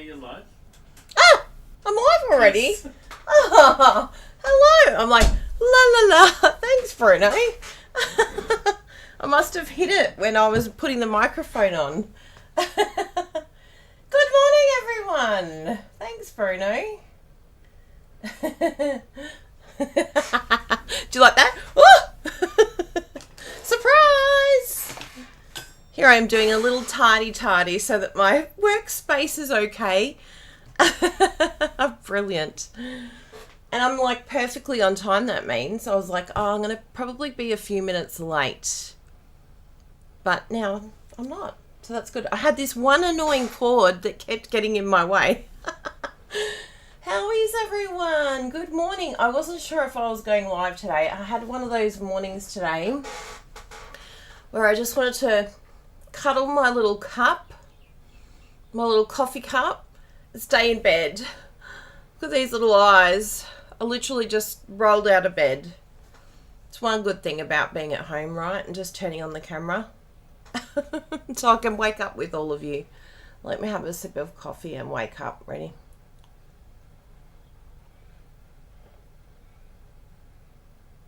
you're live. Ah! I'm live already? Yes. Oh, hello. I'm like, la la la. Thanks, Bruno. I must have hit it when I was putting the microphone on. Good morning, everyone. Thanks, Bruno. Do you like that? Surprise! Here I am doing a little tidy so that my workspace is okay. Brilliant. And I'm like perfectly on time, that means. I was like, oh, I'm going to probably be a few minutes late. But now I'm not. So that's good. I had this one annoying cord that kept getting in my way. How is everyone? Good morning. I wasn't sure if I was going live today. I had one of those mornings today where I just wanted to cuddle my little cup, my little coffee cup, and stay in bed. Look at these little eyes. I literally just rolled out of bed. It's one good thing about being at home, right? And just turning on the camera. So I can wake up with all of you. Let me have a sip of coffee and wake up. Ready?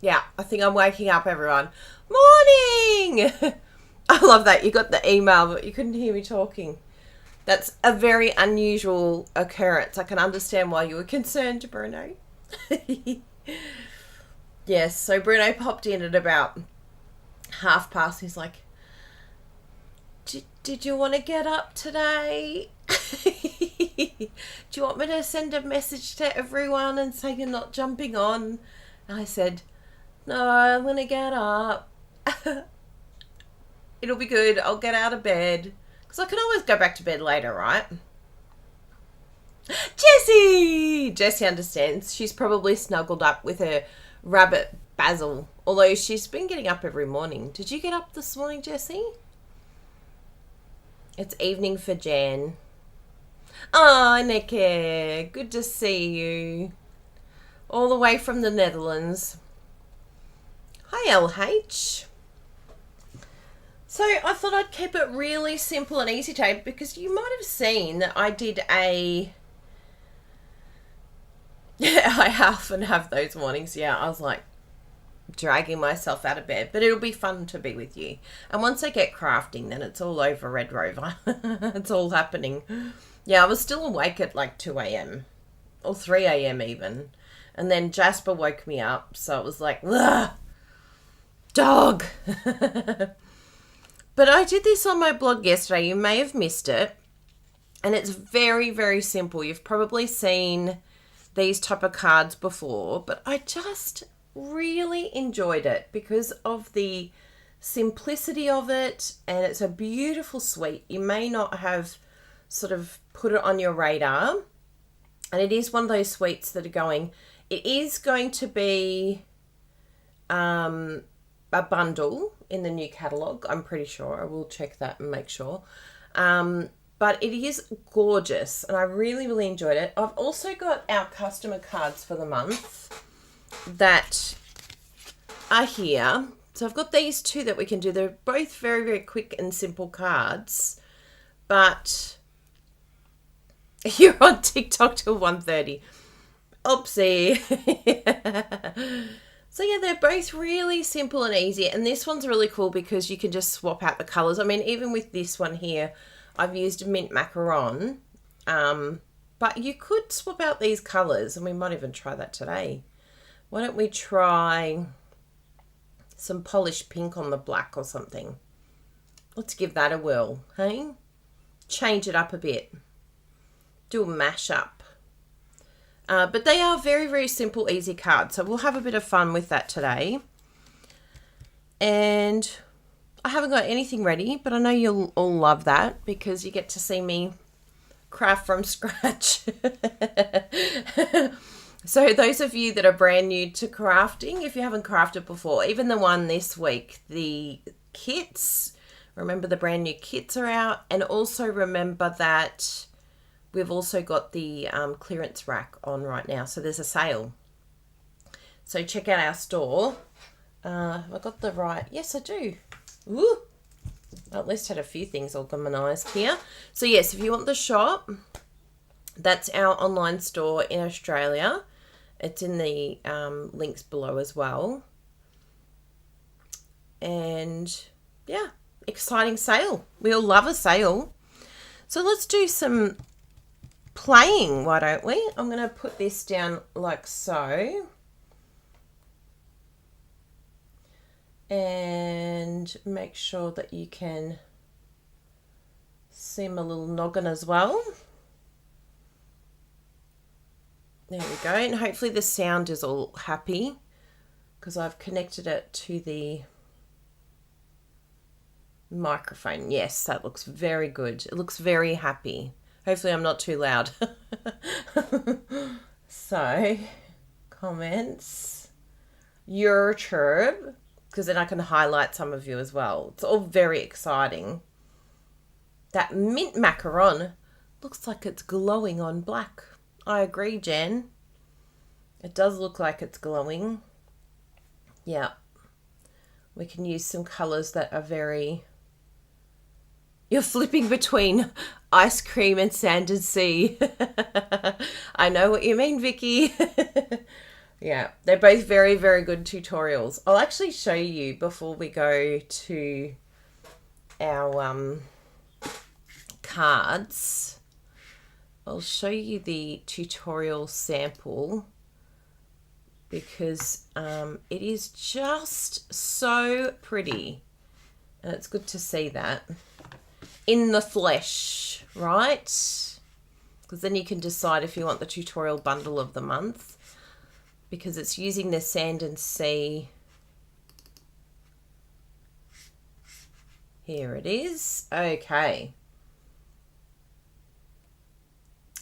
Yeah, I think I'm waking up, everyone. Morning! I love that. You got the email, but you couldn't hear me talking. That's a very unusual occurrence. I can understand why you were concerned, Bruno. Yes, so Bruno popped in at about past. He's like, did you want to get up today? Do you want me to send a message to everyone and say you're not jumping on? And I said, no, I'm going to get up. It'll be good. I'll get out of bed. Because I can always go back to bed later, right? Jessie! Jessie understands. She's probably snuggled up with her rabbit Basil. Although she's been getting up every morning. Did you get up this morning, Jessie? It's evening for Jan. Oh, Nicky. Good to see you. All the way from the Netherlands. Hi, LH. So I thought I'd keep it really simple and easy today because you might have seen that I did I often have those mornings. Yeah, I was like dragging myself out of bed, but it'll be fun to be with you. And once I get crafting, then it's all over, Red Rover. It's all happening. Yeah, I was still awake at like 2 a.m. or 3 a.m. even. And then Jasper woke me up. So it was like, ugh, dog. But I did this on my blog yesterday. You may have missed it. And it's very, very simple. You've probably seen these type of cards before. But I just really enjoyed it because of the simplicity of it. And it's a beautiful suite. You may not have sort of put it on your radar. And it is one of those suites that are going... It is going to be... a bundle in the new catalogue, I'm pretty sure. I will check that and make sure. But it is gorgeous and I really, really enjoyed it. I've also got our customer cards for the month that are here. So I've got these two that we can do. They're both very, very quick and simple cards. But you're on TikTok till 1:30. Oopsie. So yeah, they're both really simple and easy. And this one's really cool because you can just swap out the colours. I mean, even with this one here, I've used mint macaron. But you could swap out these colours. And we might even try that today. Why don't we try some polished pink on the black or something? Let's give that a whirl, hey? Change it up a bit. Do a mash-up. But they are very, very simple, easy cards. So we'll have a bit of fun with that today. And I haven't got anything ready, but I know you'll all love that because you get to see me craft from scratch. So those of you that are brand new to crafting, if you haven't crafted before, even the one this week, the kits, remember the brand new kits are out. And also remember that... We've also got the clearance rack on right now. So there's a sale. So check out our store. Have I got the right? Yes, I do. Ooh. I at least had a few things organised here. So yes, if you want the shop, That's our online store in Australia. It's in the links below as well. And yeah, exciting sale. We all love a sale. So let's do some playing, why don't we? I'm going to put this down like so. And make sure that you can see my little noggin as well. There we go. And hopefully the sound is all happy because I've connected it to the microphone. Yes, that looks very good. It looks very happy. Hopefully I'm not too loud. So, comments, YouTube, because then I can highlight some of you as well. It's all very exciting. That mint macaron looks like it's glowing on black. I agree, Jen. It does look like it's glowing. Yeah. We can use some colours that are very... You're flipping between ice cream and sand and sea. I know what you mean, Vicky. Yeah, they're both very, very good tutorials. I'll actually show you before we go to our cards. I'll show you the tutorial sample because it is just so pretty. And it's good to see that in the flesh, right? Because then you can decide if you want the tutorial bundle of the month, because it's using the sand and sea. Here it is. Okay.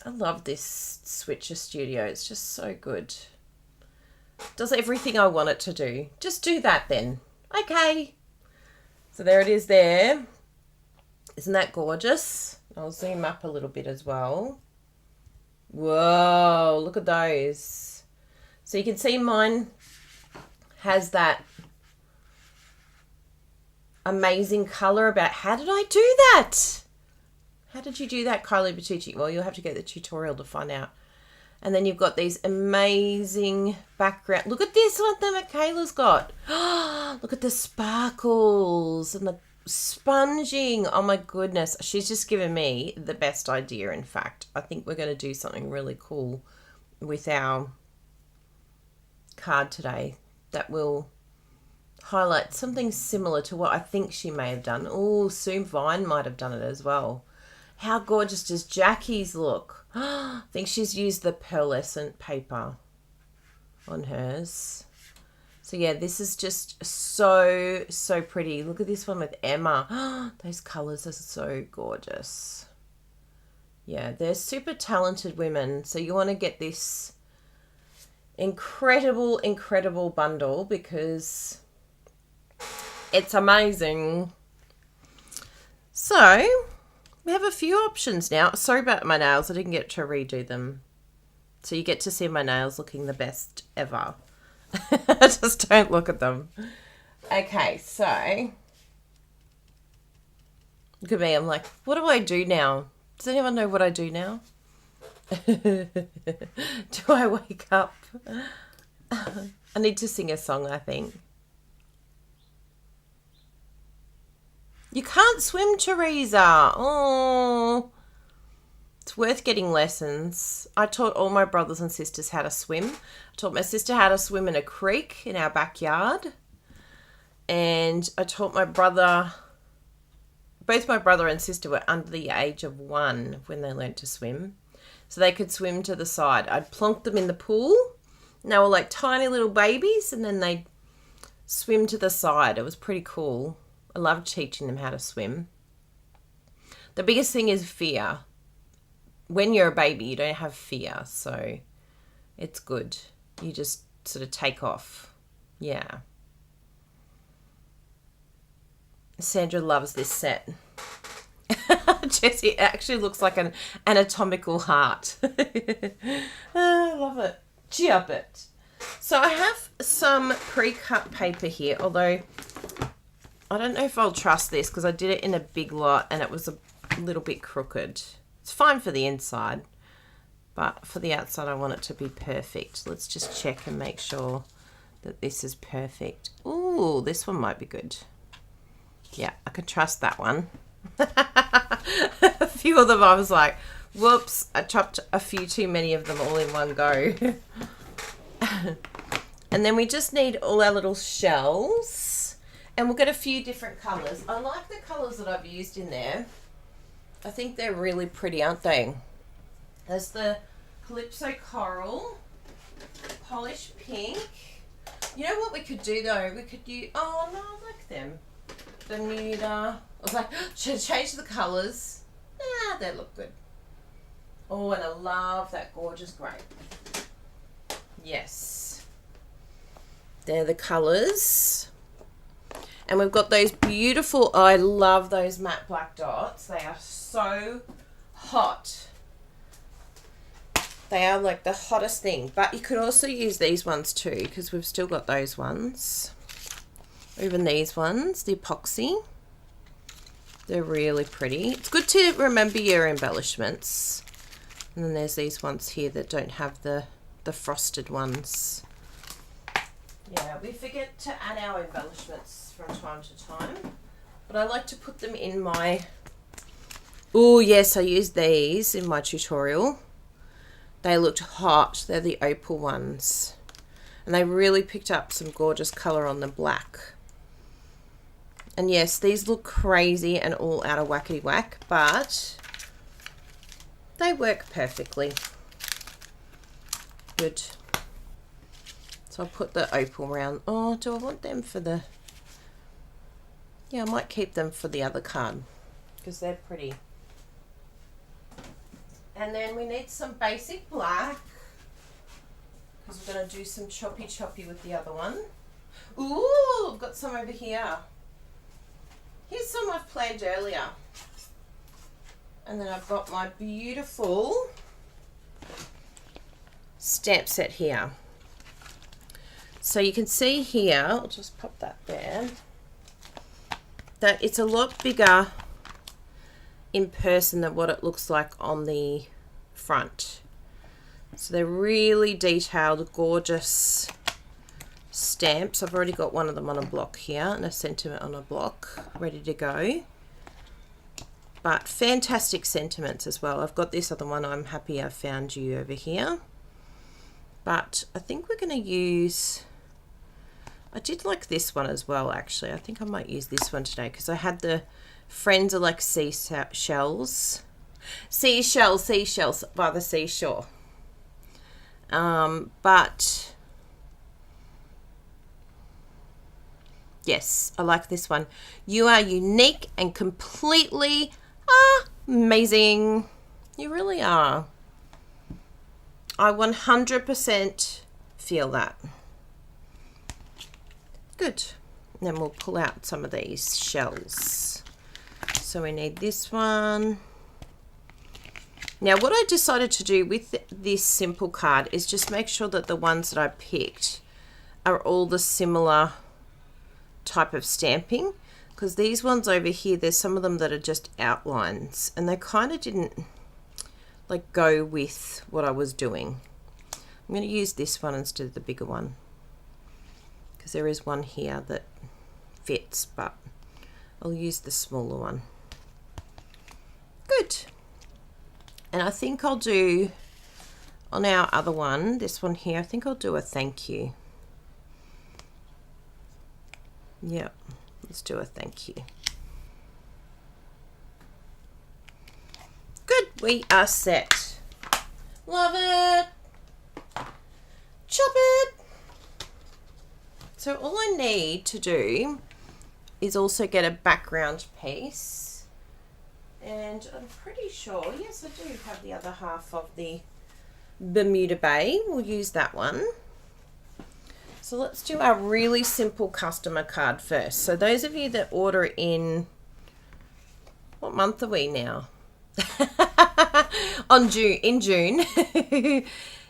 I love this Switcher Studio. It's just so good. Does everything I want it to do. Just do that then. Okay. So there it is there. Isn't that gorgeous? I'll zoom up a little bit as well. Whoa, look at those. So you can see mine has that amazing colour about... How did I do that? How did you do that, Kylie Bertucci? Well, you'll have to get the tutorial to find out. And then you've got these amazing background. Look at this one that Michaela's got. Look at the sparkles and the sponging. Oh my goodness. She's just given me the best idea, in fact. I think we're going to do something really cool with our card today that will highlight something similar to what I think she may have done. Oh, Sue Vine might have done it as well. How gorgeous does Jackie's look? I think she's used the pearlescent paper on hers. So yeah, this is just so, so pretty. Look at this one with Emma. Those colours are so gorgeous. Yeah, they're super talented women. So you want to get this incredible, incredible bundle because it's amazing. So we have a few options now. Sorry about my nails. I didn't get to redo them. So you get to see my nails looking the best ever. Just don't look at them. Okay, so look at me. I'm like, what do I do now? Does anyone know what I do now? Do I wake up? I need to sing a song, I think. You can't swim, Teresa. Oh, it's worth getting lessons. I taught all my brothers and sisters how to swim. I taught my sister how to swim in a creek in our backyard. And I taught my brother, both my brother and sister were under the age of 1 when they learnt to swim. So they could swim to the side. I'd plonk them in the pool. And they were like tiny little babies. And then they'd swim to the side. It was pretty cool. I loved teaching them how to swim. The biggest thing is fear. When you're a baby, you don't have fear. So it's good. You just sort of take off. Yeah. Sandra loves this set. Jessie, it actually looks like an anatomical heart. I love it. Chop it. So I have some pre-cut paper here, although I don't know if I'll trust this because I did it in a big lot and it was a little bit crooked. It's fine for the inside, But for the outside, I want it to be perfect. Let's just check and make sure that this is perfect. Ooh, this one might be good. Yeah, I can trust that one. A few of them I was like, whoops, I chopped a few too many of them all in one go. And then we just need all our little shells. And we'll get a few different colours. I like the colours that I've used in there. I think they're really pretty, aren't they? There's the Calypso Coral, Polish Pink. You know what we could do though? We could use, oh no, I like them. Bermuda. I was like, should I change the colours? Nah, they look good. Oh, and I love that gorgeous grape. Yes. They're the colours. And we've got those beautiful, I love those matte black dots. They are so hot. They are like the hottest thing. But you could also use these ones too, because we've still got those ones. Even these ones, the epoxy. They're really pretty. It's good to remember your embellishments. And then there's these ones here that don't have the frosted ones. Yeah, we forget to add our embellishments from time to time. But I like to put them in my... Oh, yes, I used these in my tutorial. They looked hot. They're the opal ones. And they really picked up some gorgeous colour on the black. And yes, these look crazy and all out of whackety whack, but they work perfectly. Good. So I'll put the opal round. Oh, do I want them for the... Yeah, I might keep them for the other card because they're pretty. And then we need some basic black because we're going to do some choppy with the other one. Ooh, I've got some over here. Here's some I've planned earlier. And then I've got my beautiful stamp set here. So you can see here, I'll just pop that there, that it's a lot bigger in person than what it looks like on the front. So they're really detailed, gorgeous stamps. I've already got one of them on a block here and a sentiment on a block ready to go. But fantastic sentiments as well. I've got this other one, I'm happy I found you, over here. But I think we're going to use... I did like this one as well, actually. I think I might use this one today because I had the Friends Are Like Seashells. Seashells by the seashore. But yes, I like this one. You are unique and completely amazing. You really are. I 100% feel that. Good. And then we'll pull out some of these shells. So we need this one. Now what I decided to do with this simple card is just make sure that the ones that I picked are all the similar type of stamping, because these ones over here, there's some of them that are just outlines and they kind of didn't like go with what I was doing. I'm going to use this one instead of the bigger one because there is one here that fits, but I'll use the smaller one. Good. And I think I'll do on our other one, this one here, I think I'll do a thank you. Yep, let's do a thank you. Good, we are set. Love it. Chop it. So all I need to do is also get a background piece. And I'm pretty sure, yes, I do have the other half of the Bermuda Bay. We'll use that one. So let's do our really simple customer card first. So those of you that order in, what month are we now? In June.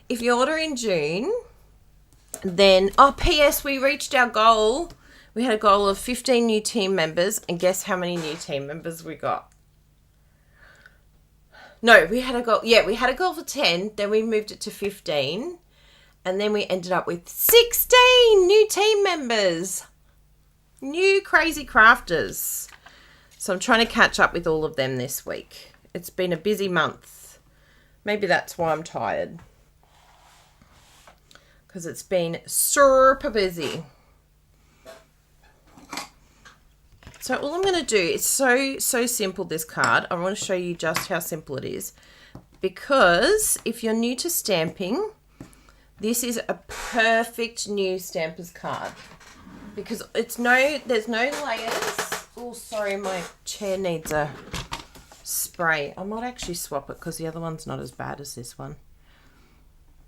If you order in June, then, oh, P.S. we reached our goal. We had a goal of 15 new team members, and guess how many new team members we got? No, we had a goal. Yeah, we had a goal for 10. Then we moved it to 15. And then we ended up with 16 new team members. New crazy crafters. So I'm trying to catch up with all of them this week. It's been a busy month. Maybe that's why I'm tired. Because it's been super busy. So all I'm going to do is so simple, this card. I want to show you just how simple it is. Because if you're new to stamping, this is a perfect new stamper's card. Because there's no layers. Oh, sorry, my chair needs a spray. I might actually swap it because the other one's not as bad as this one.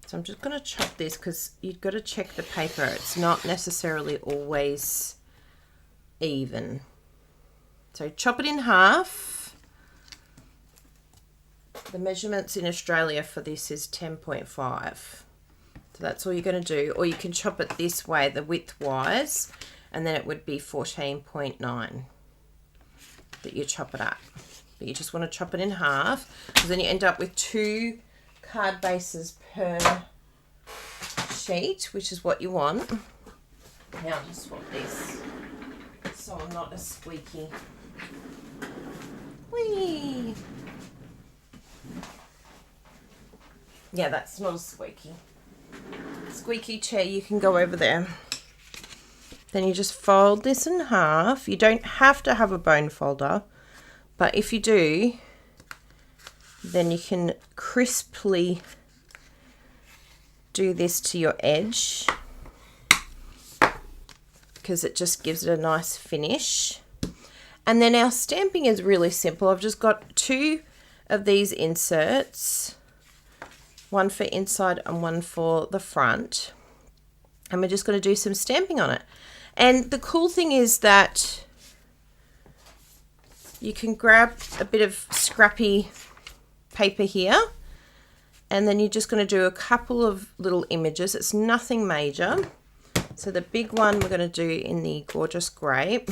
So I'm just going to chop this because you've got to check the paper. It's not necessarily always even. So chop it in half. The measurements in Australia for this is 10.5. So that's all you're going to do. Or you can chop it this way, the width-wise, and then it would be 14.9 that you chop it at. But you just want to chop it in half because then you end up with 2 card bases per sheet, which is what you want. Now I'll just swap this so I'm not a squeaky. Whee! Yeah, that's not a squeaky. Squeaky chair, you can go over there. Then you just fold this in half. You don't have to have a bone folder, but if you do, then you can crisply do this to your edge because it just gives it a nice finish. And then our stamping is really simple. I've just got 2 of these inserts, one for inside and one for the front. And we're just going to do some stamping on it. And the cool thing is that you can grab a bit of scrappy paper here, and then you're just going to do a couple of little images. It's nothing major. So the big one we're going to do in the gorgeous grape.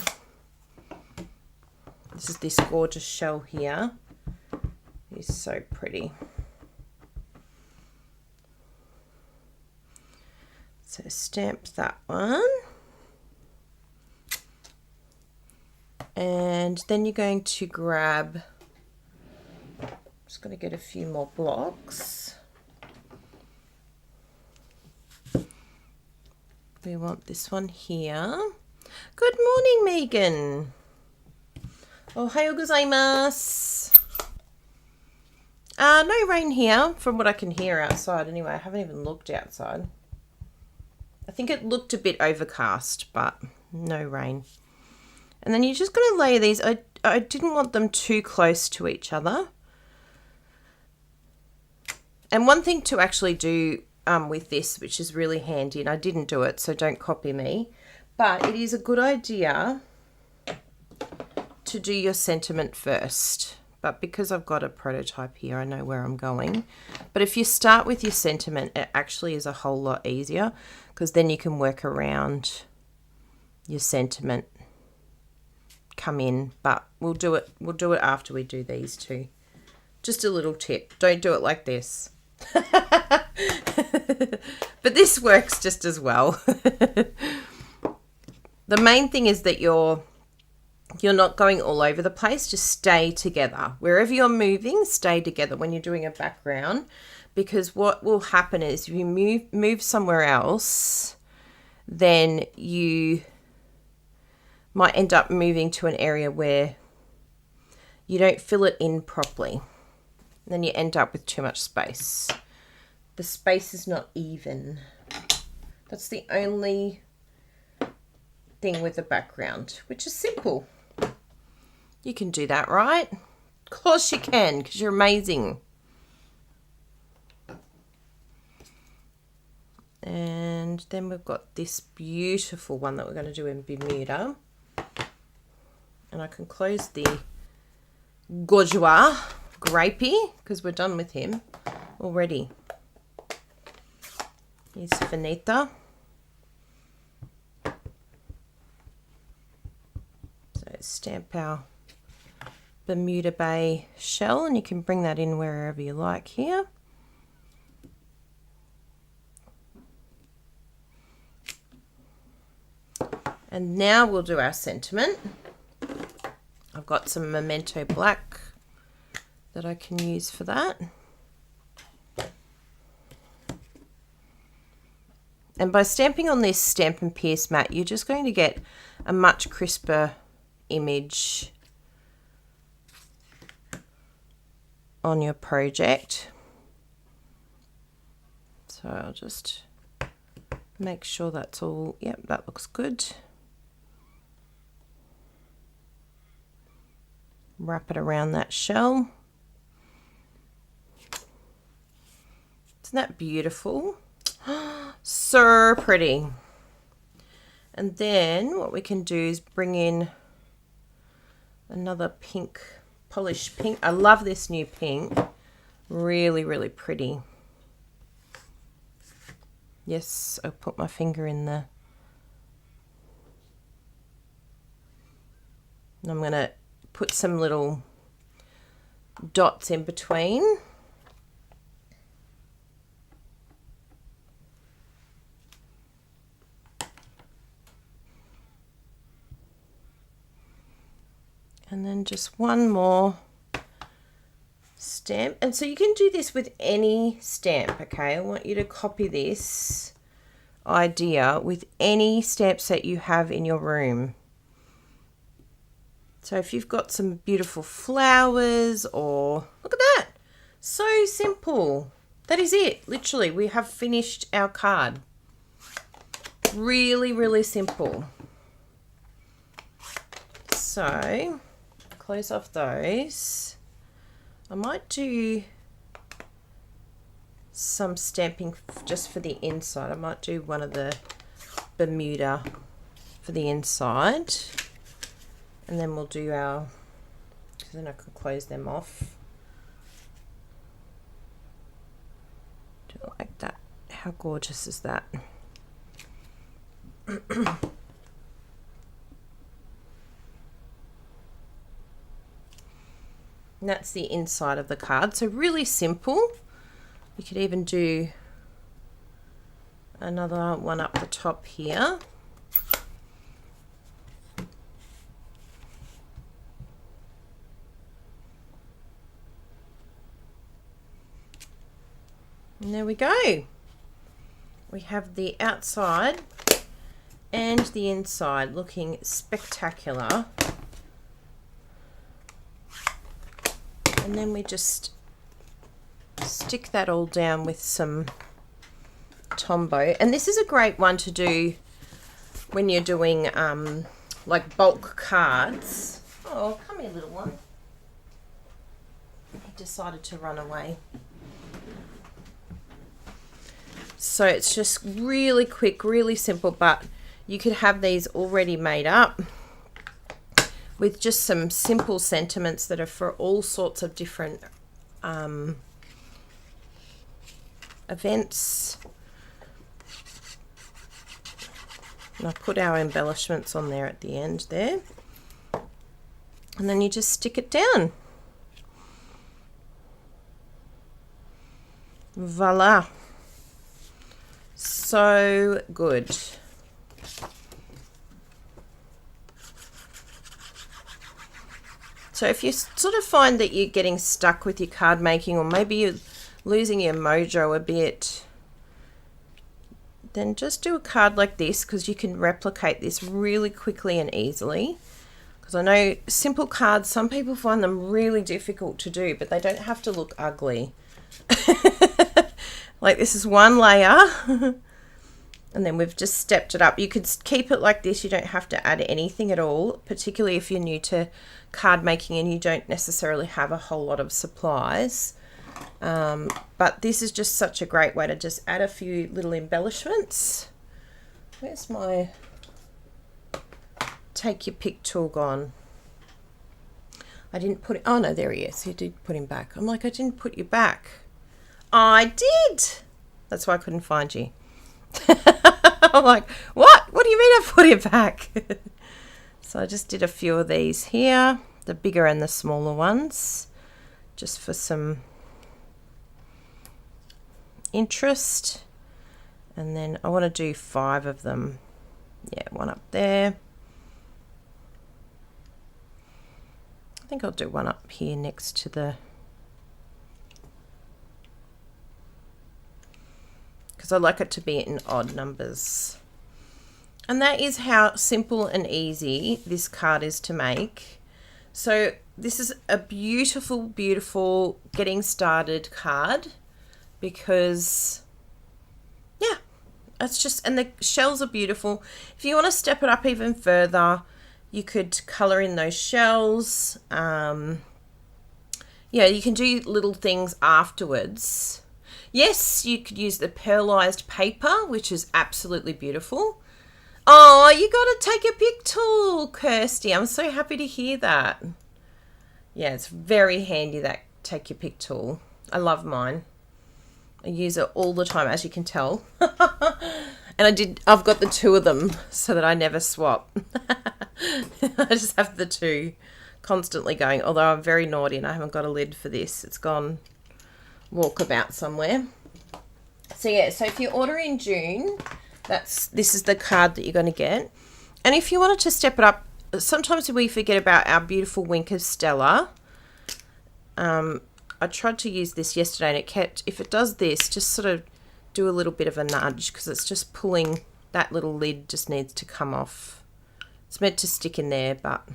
This is this gorgeous shell here. It's so pretty. So stamp that one. And then you're going to grab, just going to get a few more blocks. We want this one here. Good morning, Megan. Ohayo gozaimasu. No rain here, from what I can hear outside anyway. I haven't even looked outside. I think it looked a bit overcast, but no rain. And then you're just going to lay these. I didn't want them too close to each other. And one thing to actually do with this, which is really handy, and I didn't do it, so don't copy me, but it is a good idea to do your sentiment first. But because I've got a prototype here, I know where I'm going. But if you start with your sentiment, it actually is a whole lot easier because then you can work around your sentiment, come in, but we'll do it after we do these two. Just a little tip. Don't do it like this. But this works just as well. The main thing is that you're not going all over the place. Just stay together. Wherever you're moving, stay together when you're doing a background, because what will happen is if you move somewhere else, then you might end up moving to an area where you don't fill it in properly. Then you end up with too much space. The space is not even. That's the only thing with the background, which is simple. You can do that, right? Of course you can, because you're amazing. And then we've got this beautiful one that we're going to do in Bermuda. And I can close the Gorgeois Grapey because we're done with him already. Here's Finita. So stamp our Bermuda Bay shell, and you can bring that in wherever you like here. And now we'll do our sentiment. I've got some Memento Black that I can use for that. And by stamping on this Stamp and Pierce mat, you're just going to get a much crisper image on your project. So I'll just make sure that's all, yep, that looks good. Wrap it around that shell. Isn't that beautiful? So pretty. And then what we can do is bring in another pink, polished pink. I love this new pink. Really, really pretty. Yes, I'll put my finger in there. And I'm going to put some little dots in between. And then just one more stamp. And so you can do this with any stamp, okay? I want you to copy this idea with any stamp set you have in your room. So if you've got some beautiful flowers, or look at that, so simple. That is it. Literally, we have finished our card. Really, really simple. So close off those. I might do some stamping just for the inside. I might do one of the Bermuda for the inside. And then we'll do our, because then I can close them off. Do it like that. How gorgeous is that? And that's the inside of the card. So really simple. You could even do another one up the top here. And there we go. We have the outside and the inside looking spectacular. And then we just stick that all down with some Tombow. And this is a great one to do when you're doing like bulk cards. Oh, come here, little one. He decided to run away. So it's just really quick, really simple, but you could have these already made up with just some simple sentiments that are for all sorts of different events. And I put our embellishments on there at the end there. And then you just stick it down. Voila. So good. So if you sort of find that you're getting stuck with your card making, or maybe you're losing your mojo a bit, then just do a card like this, because you can replicate this really quickly and easily. Because I know simple cards, some people find them really difficult to do, but they don't have to look ugly. Like this is one layer. And then we've just stepped it up. You could keep it like this. You don't have to add anything at all, particularly if you're new to card making and you don't necessarily have a whole lot of supplies. But this is just such a great way to just add a few little embellishments. Where's my take your pick tool gone? I didn't put it. Oh no, there he is. You did put him back. I'm like, I didn't put you back. I did. That's why I couldn't find you. I'm like, what? What do you mean I put it back? So I just did a few of these here. the bigger and the smaller ones, just for some interest. And then I want to do 5 of them. Yeah, one up there. I think I'll do one up here next to the, because I like it to be in odd numbers. And that is how simple and easy this card is to make. So this is a beautiful, beautiful getting started card, because yeah, it's just, and the shells are beautiful. If you want to step it up even further, you could colour in those shells. Yeah, you can do little things afterwards. Yes, you could use the pearlized paper, which is absolutely beautiful. Oh, you got to take a pic tool, Kirsty. I'm so happy to hear that. Yeah, it's very handy, that take your pic tool. I love mine. I use it all the time, as you can tell. And I've got the 2 of them so that I never swap. I just have the 2 constantly going, although I'm very naughty and I haven't got a lid for this. It's gone walkabout somewhere. So yeah, so if you order in June, this is the card that you're going to get. And if you wanted to step it up, sometimes we forget about our beautiful Wink of Stella. I tried to use this yesterday and it kept, if it does this, just sort of do a little bit of a nudge, because it's just pulling, that little lid just needs to come off. It's meant to stick in there, but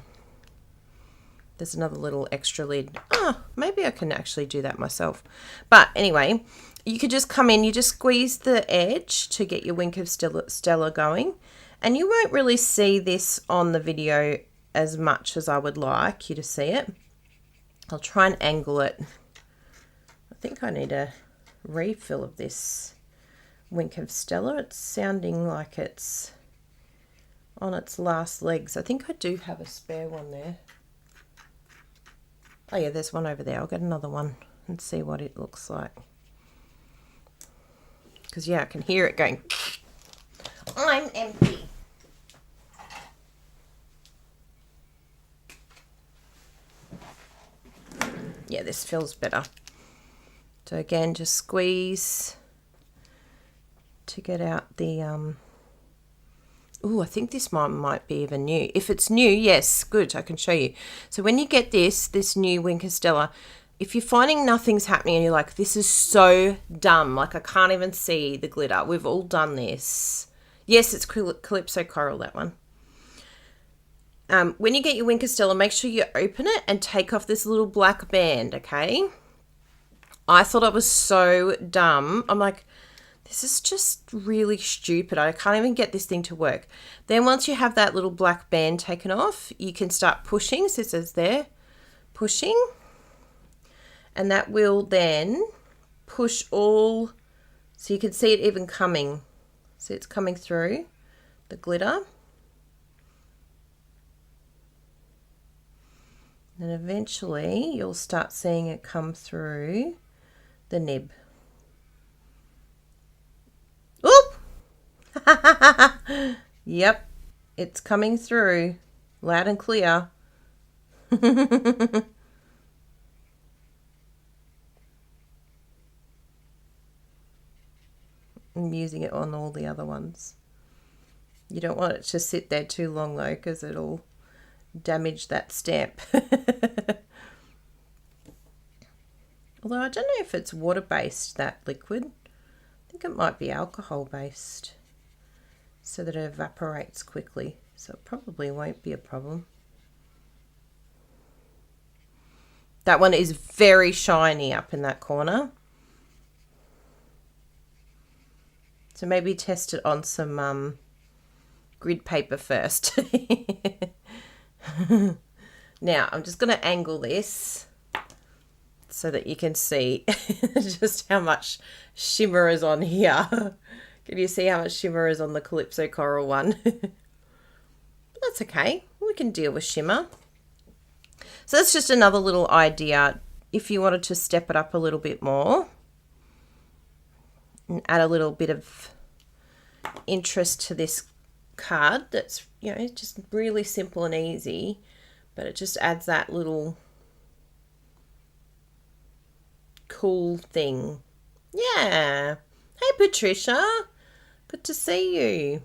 there's another little extra lid. Oh, maybe I can actually do that myself. But anyway, you could just come in, you just squeeze the edge to get your Wink of Stella going. And you won't really see this on the video as much as I would like you to see it. I'll try and angle it. I think I need a refill of this Wink of Stella. It's sounding like it's on its last legs. I think I do have a spare one there. Oh yeah, there's one over there. I'll get another one and see what it looks like. Because yeah, I can hear it going, I'm empty. Yeah, this feels better. So again, just squeeze to get out the, oh, I think this might be even new. If it's new, yes, good, I can show you. So when you get this new Wink of Stella, if you're finding nothing's happening and you're like, this is so dumb, like I can't even see the glitter. We've all done this. Yes, it's Calypso Coral, that one. When you get your Wink of Stella, make sure you open it and take off this little black band, okay? I thought I was so dumb. I'm like, this is just really stupid. I can't even get this thing to work. Then once you have that little black band taken off, you can start pushing. So it says there, pushing. And that will then push all, so you can see it even coming. See, it's coming through the glitter. And eventually you'll start seeing it come through the nib. Oop! Yep, it's coming through loud and clear. I'm using it on all the other ones. You don't want it to sit there too long though, because it'll damage that stamp. Although I don't know if it's water-based, that liquid. I think it might be alcohol-based, so that it evaporates quickly. So it probably won't be a problem. That one is very shiny up in that corner. So maybe test it on some grid paper first. Now, I'm just going to angle this so that you can see just how much shimmer is on here. Can you see how much shimmer is on the Calypso Coral one? That's okay. We can deal with shimmer. So that's just another little idea. If you wanted to step it up a little bit more and add a little bit of interest to this card, that's, you know, just really simple and easy, But it just adds that little cool thing. Yeah. Hey, Patricia. Good to see you.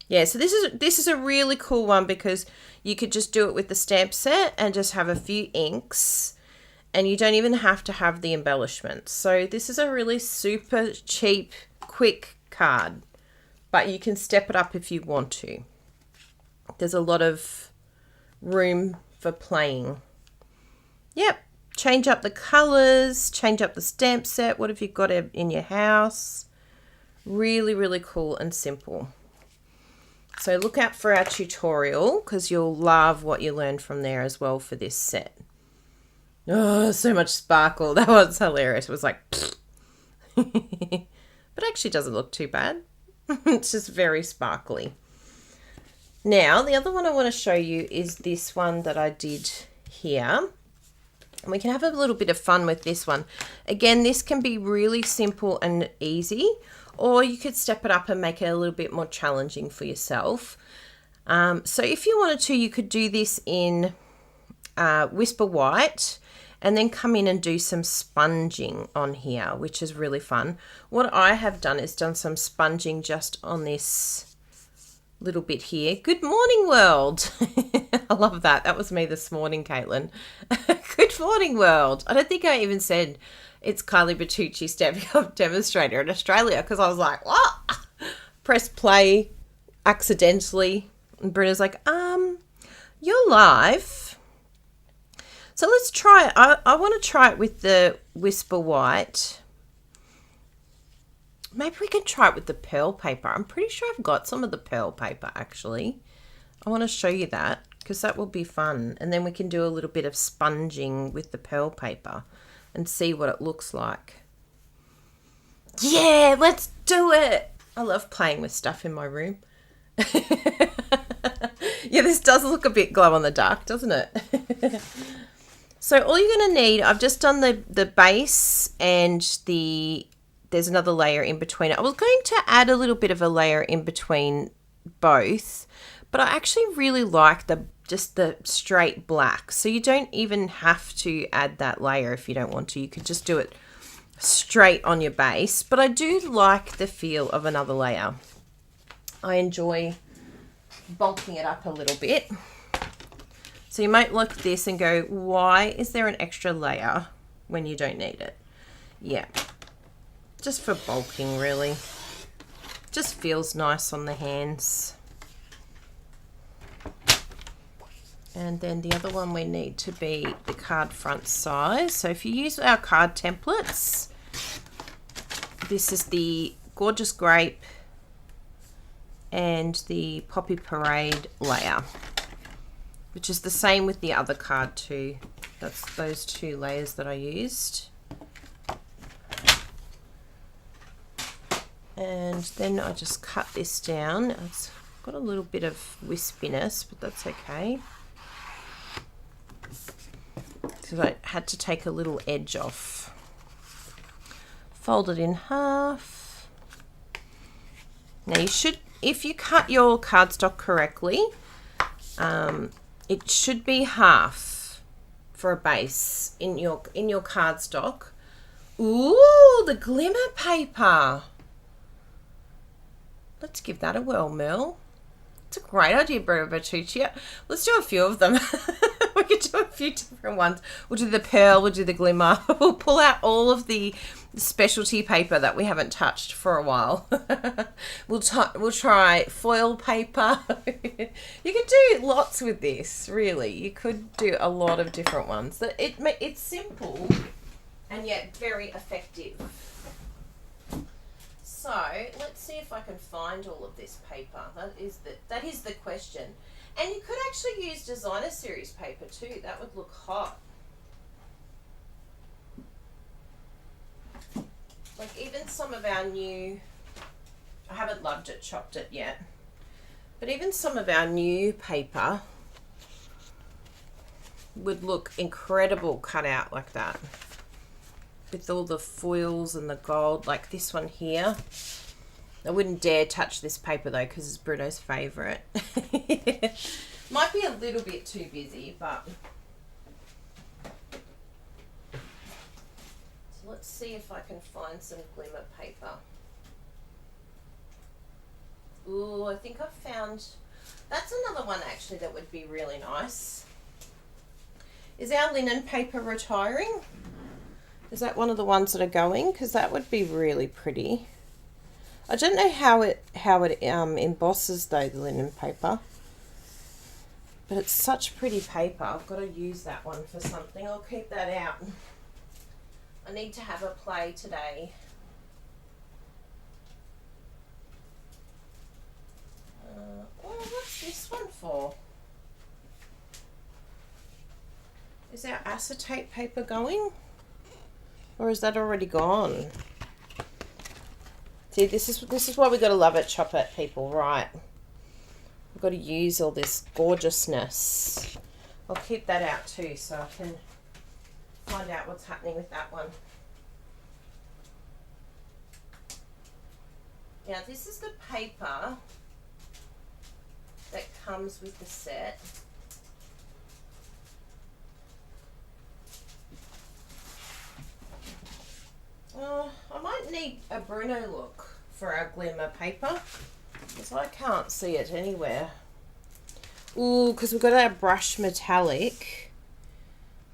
Yeah, so this is a really cool one because you could just do it with the stamp set and just have a few inks, and you don't even have to have the embellishments. So this is a really super cheap, quick card, but you can step it up if you want to. There's a lot of room for playing. Yep, change up the colors, change up the stamp set. What have you got in your house? Really, really cool and simple. So look out for our tutorial because you'll love what you learn from there as well for this set. Oh, so much sparkle. That was hilarious. It was like, but actually doesn't look too bad. It's just very sparkly. Now, the other one I want to show you is this one that I did here. And we can have a little bit of fun with this one. Again, this can be really simple and easy, or you could step it up and make it a little bit more challenging for yourself. So if you wanted to, you could do this in Whisper White and then come in and do some sponging on here, which is really fun. What I have done is done some sponging just on this little bit here. Good morning, world. I love that. That was me this morning, Caitlin. Good morning, world. I don't think I even said it's Kylie Bertucci stepping up demonstrator in Australia because I was like, what? Press play accidentally. And Britta's like, you're live. So let's try it. I want to try it with the Whisper White. Maybe we can try it with the pearl paper. I'm pretty sure I've got some of the pearl paper actually. I want to show you that because that will be fun. And then we can do a little bit of sponging with the pearl paper and see what it looks like. Yeah, let's do it. I love playing with stuff in my room. Yeah, this does look a bit glow in the dark, doesn't it? So all you're going to need, I've just done the base and there's another layer in between it. I was going to add a little bit of a layer in between both, but I actually really like just the straight black. So you don't even have to add that layer if you don't want to. You could just do it straight on your base. But I do like the feel of another layer. I enjoy bulking it up a little bit. So you might look at this and go, why is there an extra layer when you don't need it? Yeah, just for bulking really. Just feels nice on the hands. And then the other one we need to be the card front size. So if you use our card templates, this is the Gorgeous Grape and the Poppy Parade layer, which is the same with the other card too. That's those two layers that I used. And then I just cut this down. It's got a little bit of wispiness, but that's okay. Because I had to take a little edge off. Fold it in half. Now you should, if you cut your cardstock correctly, it should be half for a base in your cardstock. Ooh, the Glimmer paper. Let's give that a whirl, Mel. It's a great idea, Bertucci. Let's do a few of them. We could do a few different ones. We'll do the pearl, we'll do the glimmer. We'll pull out all of the specialty paper that we haven't touched for a while. We'll try foil paper. You could do lots with this, really. You could do a lot of different ones. It's simple and yet very effective. So let's see if I can find all of this paper. That is the question. And you could actually use designer series paper too. That would look hot. Like even some of our new, I haven't loved it, chopped it yet, but even some of our new paper would look incredible cut out like that. With all the foils and the gold, like this one here. I wouldn't dare touch this paper though because it's Bruno's favourite. Might be a little bit too busy, but... So let's see if I can find some Glimmer paper. Ooh, I think I've found... That's another one actually that would be really nice. Is our linen paper retiring? Is that one of the ones that are going? Because that would be really pretty. I don't know how it embosses though, the linen paper. But it's such pretty paper. I've got to use that one for something. I'll keep that out. I need to have a play today. What's this one for? Is our acetate paper going? Or is that already gone? See, this is why we got to love it, chop it, people, right? We've got to use all this gorgeousness. I'll keep that out too so I can find out what's happening with that one. Now, this is the paper that comes with the set. I might need a Bruno look for our Glimmer paper because I can't see it anywhere. Ooh, because we've got our brush metallic.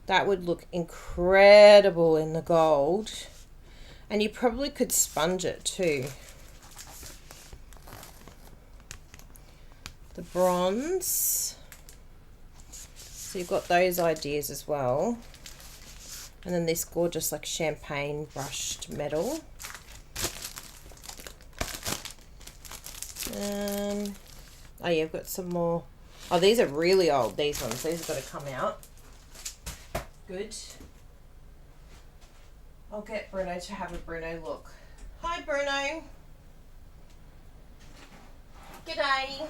That would look incredible in the gold. And you probably could sponge it too. The bronze. So you've got those ideas as well. And then this gorgeous like champagne brushed metal. Oh yeah, I've got some more. Oh, these are really old, these ones. These have got to come out. Good. I'll get Bruno to have a Bruno look. Hi, Bruno. G'day.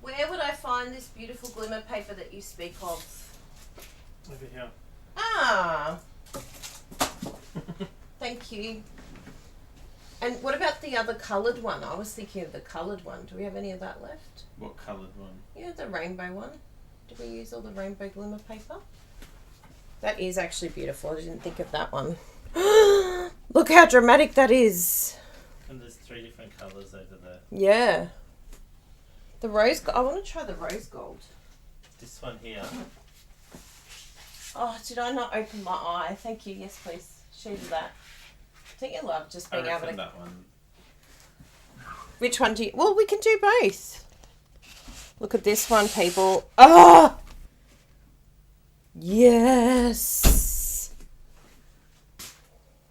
Where would I find this beautiful Glimmer paper that you speak of? Over here. Ah. Thank you. And what about the other coloured one? I was thinking of the coloured one. Do we have any of that left? What coloured one? Yeah, the rainbow one. Did we use all the rainbow Glimmer paper? That is actually beautiful. I didn't think of that one. Look how dramatic that is. And there's 3 different colours over there. Yeah. The rose gold. I want to try the rose gold. This one here. Oh, did I not open my eye? Thank you. Yes, please. Show that. Don't you love just being able to... that one. Which one do you... Well, we can do both. Look at this one, people. Oh! Yes!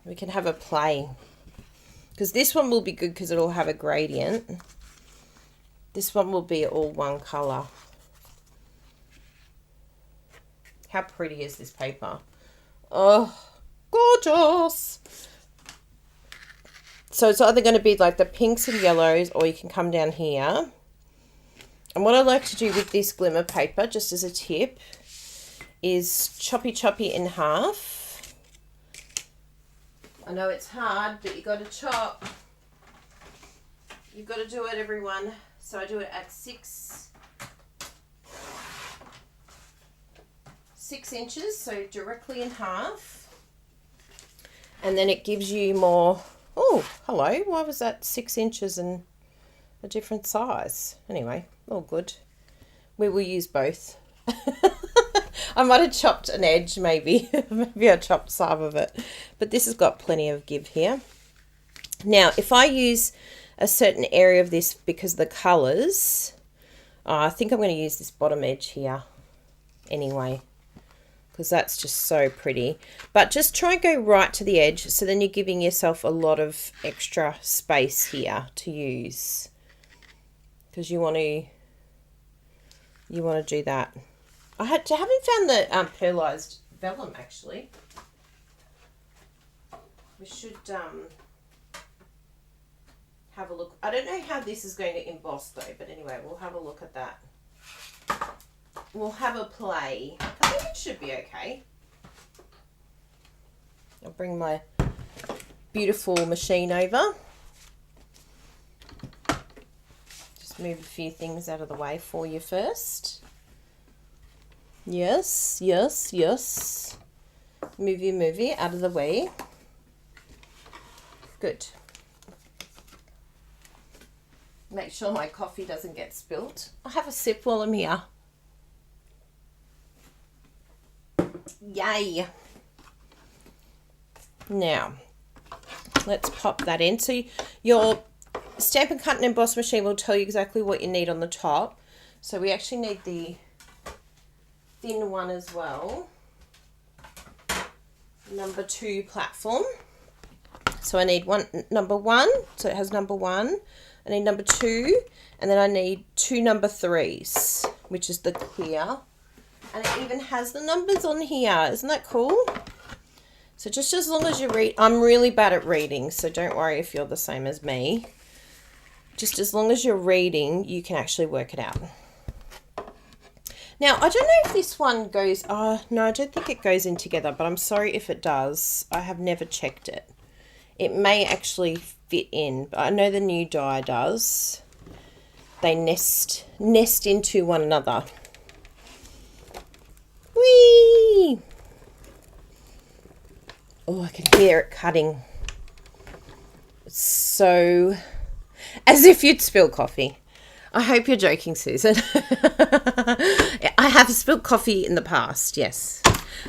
We can have a play. Because this one will be good because it'll have a gradient. This one will be all one colour. How pretty is this paper? Oh, gorgeous! So it's either going to be like the pinks and yellows, or you can come down here. And what I like to do with this Glimmer paper, just as a tip, is choppy in half. I know it's hard, but you got to chop. You've got to do it, everyone. So I do it at 6 inches, so directly in half. And then it gives you more... Oh, hello. Why was that 6 inches and a different size? Anyway, all good. We will use both. I might have chopped an edge, maybe. Maybe I chopped some of it. But this has got plenty of give here. Now, if I use a certain area of this because of the colours, I think I'm going to use this bottom edge here anyway, because that's just so pretty. But just try and go right to the edge, so then you're giving yourself a lot of extra space here to use, because you want to do that. I haven't found the pearlized vellum actually. We should have a look. I don't know how this is going to emboss though, but anyway, we'll have a look at that. We'll have a play. I think it should be okay. I'll bring my beautiful machine over. Just move a few things out of the way for you first. Yes, yes, yes. Move you out of the way. Good. Make sure my coffee doesn't get spilt. I'll have a sip while I'm here. Yay. Now, let's pop that in. So your Stamp and Cut and Emboss machine will tell you exactly what you need on the top. So we actually need the thin one as well. Number 2 platform. So I need number 1. So it has number 1. I need number 2. And then I need 2 number 3s, which is the clear. And it even has the numbers on here. Isn't that cool? So just as long as you read, I'm really bad at reading, so don't worry if you're the same as me. Just as long as you're reading, you can actually work it out. Now, I don't know if this one goes, no, I don't think it goes in together, but I'm sorry if it does. I have never checked it. It may actually fit in, but I know the new die does. They nest into one another. Whee! Oh, I can hear it cutting. So, as if you'd spill coffee. I hope you're joking, Susan. I have spilled coffee in the past, yes.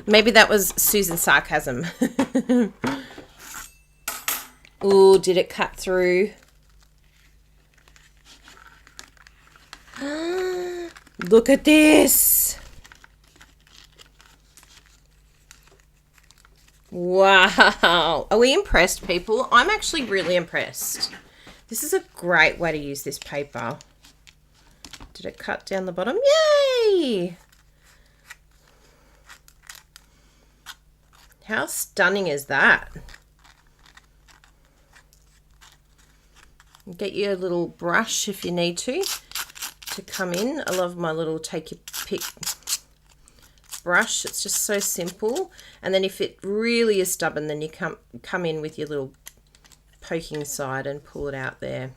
Maybe that was Susan's sarcasm. Ooh, did it cut through? Look at this. Wow. Are we impressed, people? I'm actually really impressed. This is a great way to use this paper. Did it cut down the bottom? Yay! How stunning is that? Get you a little brush if you need to come in. I love my little take your pick brush. It's just so simple. And then if it really is stubborn, then you come in with your little poking side and pull it out there.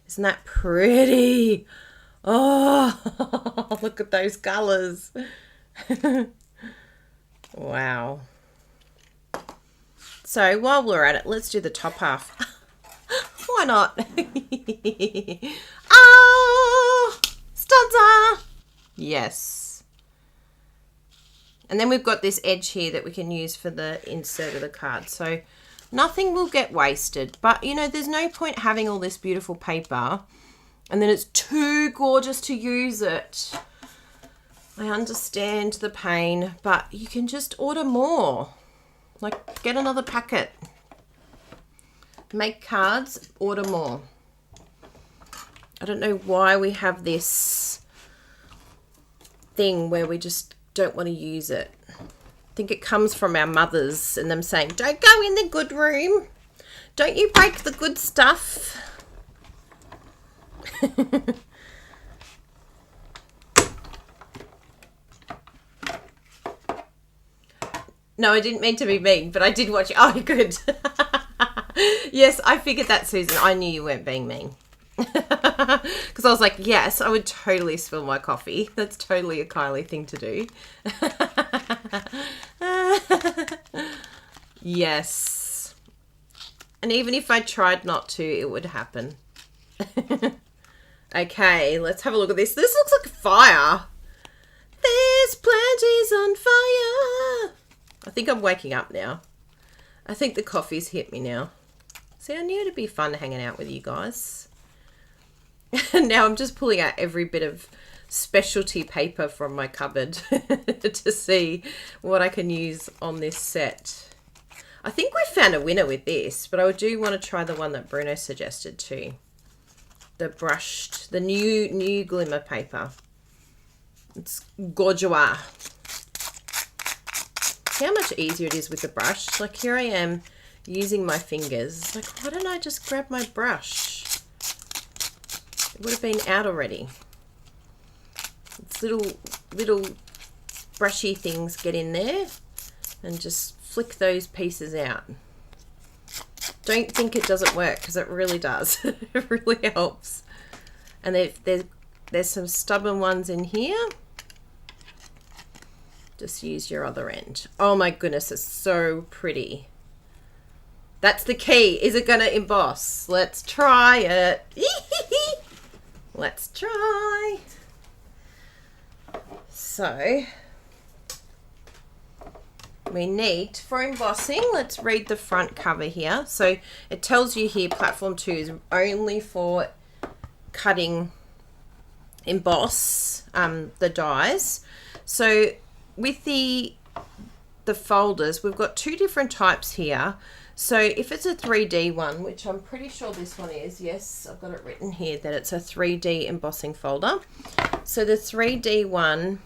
Isn't that pretty? Oh, look at those colors. Wow. So while we're at it, let's do the top half. Why not? Oh, stanza. Yes. And then we've got this edge here that we can use for the insert of the card. So nothing will get wasted. But, you know, there's no point having all this beautiful paper and then it's too gorgeous to use it. I understand the pain, but you can just order more. Like, get another packet. Make cards, order more. I don't know why we have this thing where we just don't want to use it. I think it comes from our mothers and them saying, don't go in the good room. Don't you break the good stuff. No, I didn't mean to be mean, but I did watch it. Oh, good. Yes, I figured that, Susan. I knew you weren't being mean. Because I was like, yes, I would totally spill my coffee. That's totally a Kylie thing to do. Yes. And even if I tried not to, it would happen. Okay, let's have a look at this. This looks like a fire. This plant is on fire. I think I'm waking up now. I think the coffee's hit me now. See, I knew it'd be fun hanging out with you guys. And now I'm just pulling out every bit of specialty paper from my cupboard to see what I can use on this set. I think we found a winner with this, but I do want to try the one that Bruno suggested too. The brushed, the new Glimmer paper. It's gorgeous. See how much easier it is with the brush? Like, here I am using my fingers. Like, why don't I just grab my brush? It would have been out already. It's little brushy things get in there and just flick those pieces out. Don't think it doesn't work, because it really does. It really helps. And there's some stubborn ones in here. Just use your other end. Oh my goodness, it's so pretty. That's the key. Is it going to emboss? Let's try it. Let's try. So we need, for embossing, let's read the front cover here. So it tells you here platform 2 is only for cutting emboss the dies. So with the folders, we've got 2 different types here. So if it's a 3D one, which I'm pretty sure this one is, yes, I've got it written here that it's a 3D embossing folder. So the 3D one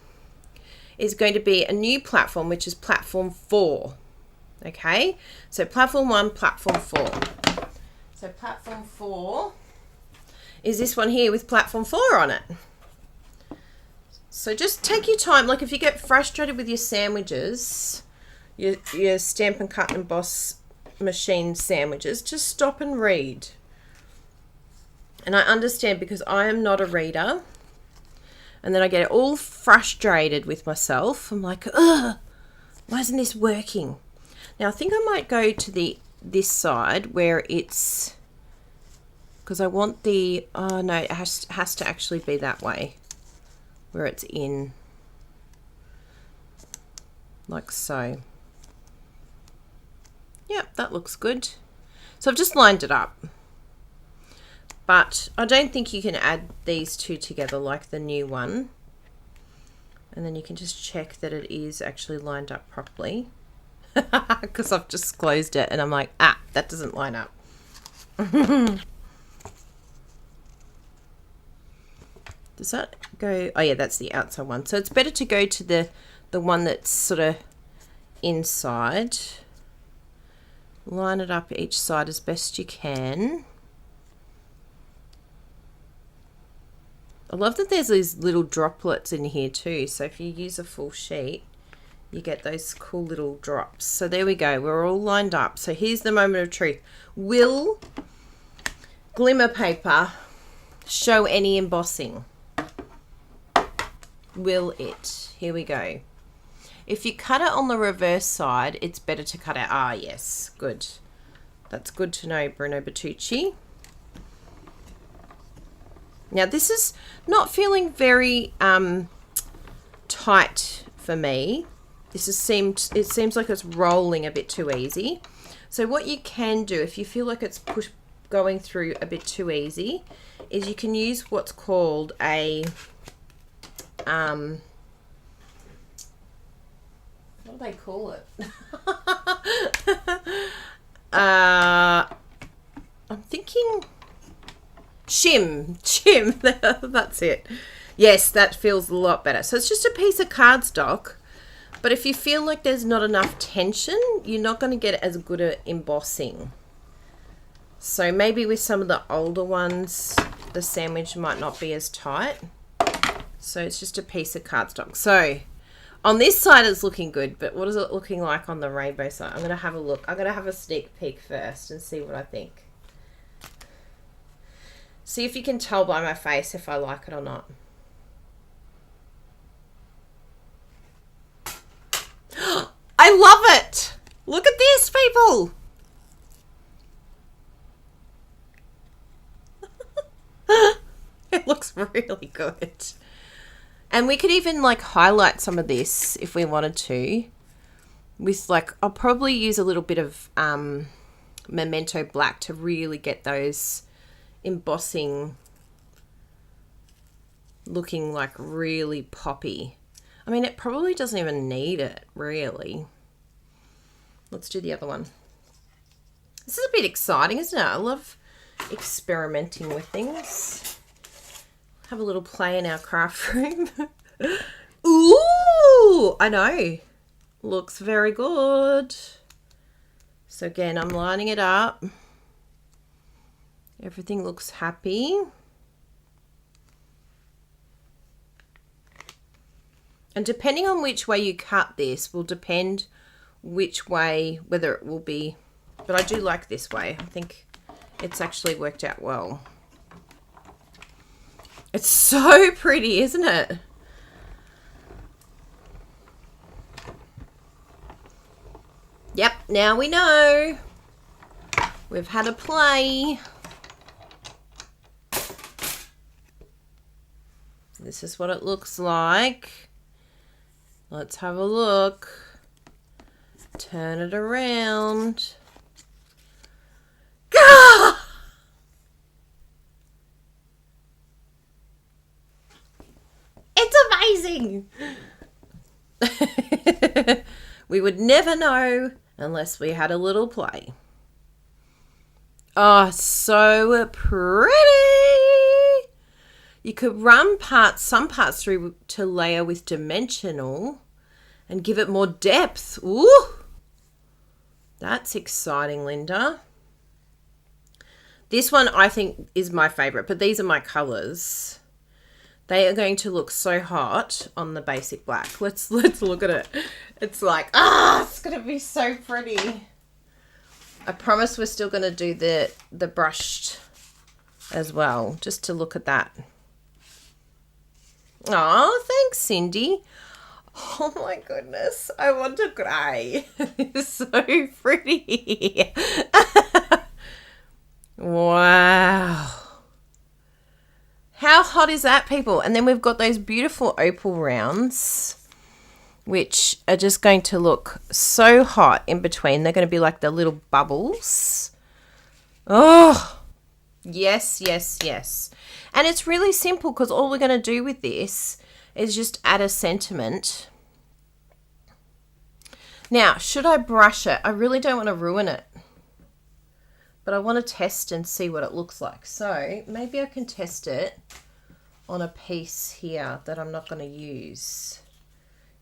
is going to be a new platform, which is platform 4. Okay, so platform 1, platform 4. So platform 4 is this one here with platform 4 on it. So just take your time. Like if you get frustrated with your sandwiches, your Stamp and Cut and Emboss machine sandwiches, just stop and read. And I understand because I am not a reader. And then I get all frustrated with myself. I'm like, ugh, why isn't this working? Now I think I might go to this side where it's, because I want the, oh no, it has to actually be that way, where it's in, like so. Yep, that looks good. So I've just lined it up. But I don't think you can add these 2 together like the new one. And then you can just check that it is actually lined up properly. Because I've just closed it and I'm like, ah, that doesn't line up. Does that go? Oh yeah, that's the outside one. So it's better to go to the one that's sort of inside. Line it up each side as best you can. I love that there's these little droplets in here too. So if you use a full sheet, you get those cool little drops. So there we go. We're all lined up. So here's the moment of truth. Will Glimmer paper show any embossing? Will it? Here we go. If you cut it on the reverse side, it's better to cut it. Ah, yes. Good. That's good to know, Bruno Bertucci. Now, this is not feeling very tight for me. It seems like it's rolling a bit too easy. So what you can do, if you feel like it's going through a bit too easy, is you can use what's called a what do they call it? I'm thinking shim. That's it. Yes, that feels a lot better. So it's just a piece of cardstock, but if you feel like there's not enough tension, you're not going to get as good at embossing. So maybe with some of the older ones, the sandwich might not be as tight. So it's just a piece of cardstock. So on this side it's looking good, but what is it looking like on the rainbow side? I'm going to have a look. I'm going to have a sneak peek first and see what I think. See if you can tell by my face if I like it or not. I love it! Look at this, people! It looks really good. And we could even like highlight some of this if we wanted to. With like, I'll probably use a little bit of Memento Black to really get those embossing looking like really poppy. I mean, it probably doesn't even need it, really. Let's do the other one. This is a bit exciting, isn't it? I love experimenting with things. Have a little play in our craft room. Ooh, I know. Looks very good. So again, I'm lining it up. Everything looks happy. And depending on which way you cut this will depend which way, whether it will be, but I do like this way. I think it's actually worked out well. It's so pretty, isn't it? Yep, now we know. We've had a play. This is what it looks like. Let's have a look. Turn it around. Gah! It's amazing. We would never know unless we had a little play. Oh, so pretty. You could run some parts through to layer with dimensional and give it more depth. Ooh, that's exciting, Linda. This one I think is my favorite, but these are my colors. They are going to look so hot on the basic black. Let's look at it. It's like, it's going to be so pretty. I promise we're still going to do the brushed as well, just to look at that. Oh, thanks, Cindy. Oh my goodness, I want to cry. It's so pretty. Wow. How hot is that, people? And then we've got those beautiful opal rounds, which are just going to look so hot in between. They're going to be like the little bubbles. Oh, yes, yes, yes. And it's really simple because all we're going to do with this is just add a sentiment. Now, should I brush it? I really don't want to ruin it, but I want to test and see what it looks like. So maybe I can test it on a piece here that I'm not going to use.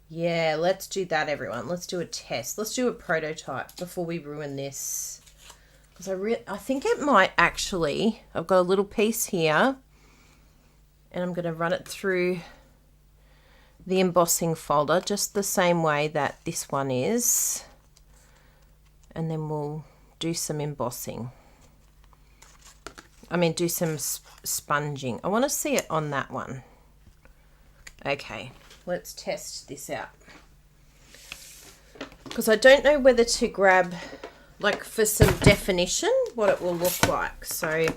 Yeah, let's do that, everyone. Let's do a test. Let's do a prototype before we ruin this. Because I think it might actually, I've got a little piece here and I'm going to run it through the embossing folder just the same way that this one is. And then we'll do some embossing. I mean, do some sponging. I want to see it on that one. Okay, let's test this out. Because I don't know whether to grab, like for some definition, what it will look like. So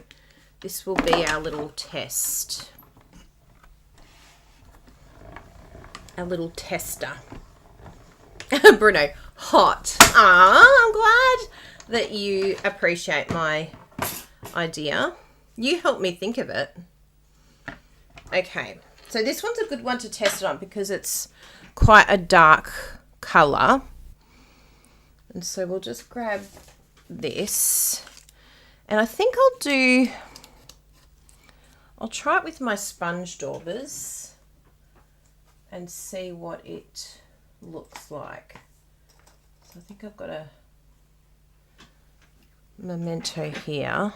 this will be our little test. Our little tester. Bruno, hot. I'm glad that you appreciate my idea. You helped me think of it. Okay, so this one's a good one to test it on because it's quite a dark colour. And so we'll just grab this. And I think I'll try it with my sponge daubers and see what it looks like. So I think I've got a memento here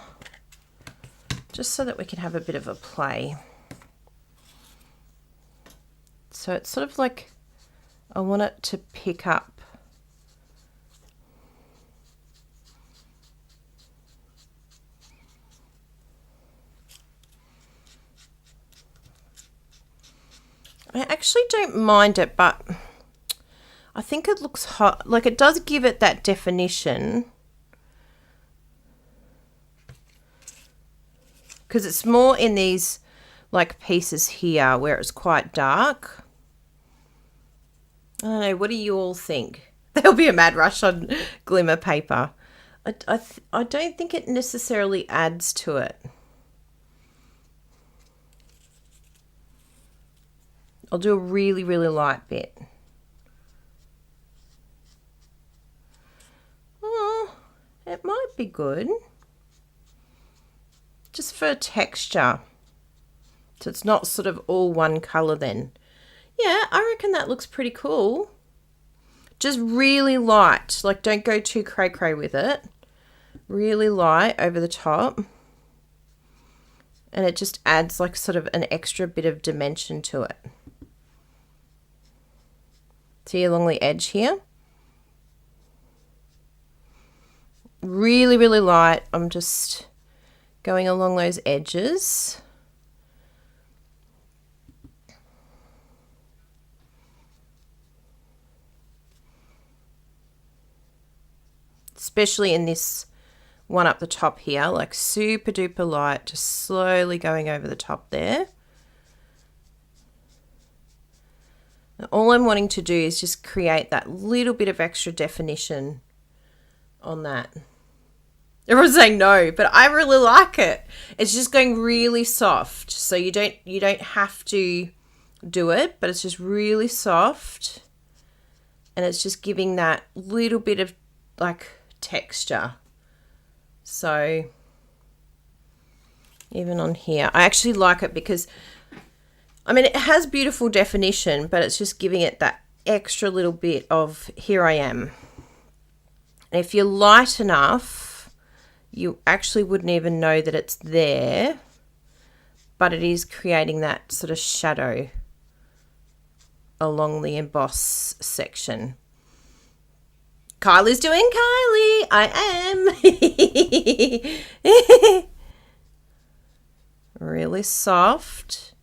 just so that we can have a bit of a play. So it's sort of like I want it to pick up I actually don't mind it, but I think it looks hot. Like it does give it that definition. Because it's more in these like pieces here where it's quite dark. I don't know. What do you all think? There'll be a mad rush on Glimmer paper. I don't think it necessarily adds to it. I'll do a really, really light bit. Oh, it might be good. Just for texture. So it's not sort of all one colour then. Yeah, I reckon that looks pretty cool. Just really light. Like don't go too cray-cray with it. Really light over the top. And it just adds like sort of an extra bit of dimension to it. See along the edge here? Really, really light. I'm just going along those edges. especially in this one up the top here, like super duper light, just slowly going over the top there. And all I'm wanting to do is just create that little bit of extra definition on that. Everyone's saying no, but I really like it. It's just going really soft, so you don't have to do it, but it's just really soft, and it's just giving that little bit of like texture. So even on here, I actually like it because, I mean, it has beautiful definition, but it's just giving it that extra little bit of here I am. And if you're light enough, you actually wouldn't even know that it's there, but it is creating that sort of shadow along the emboss section. Kylie's doing Kylie. I am. Really soft.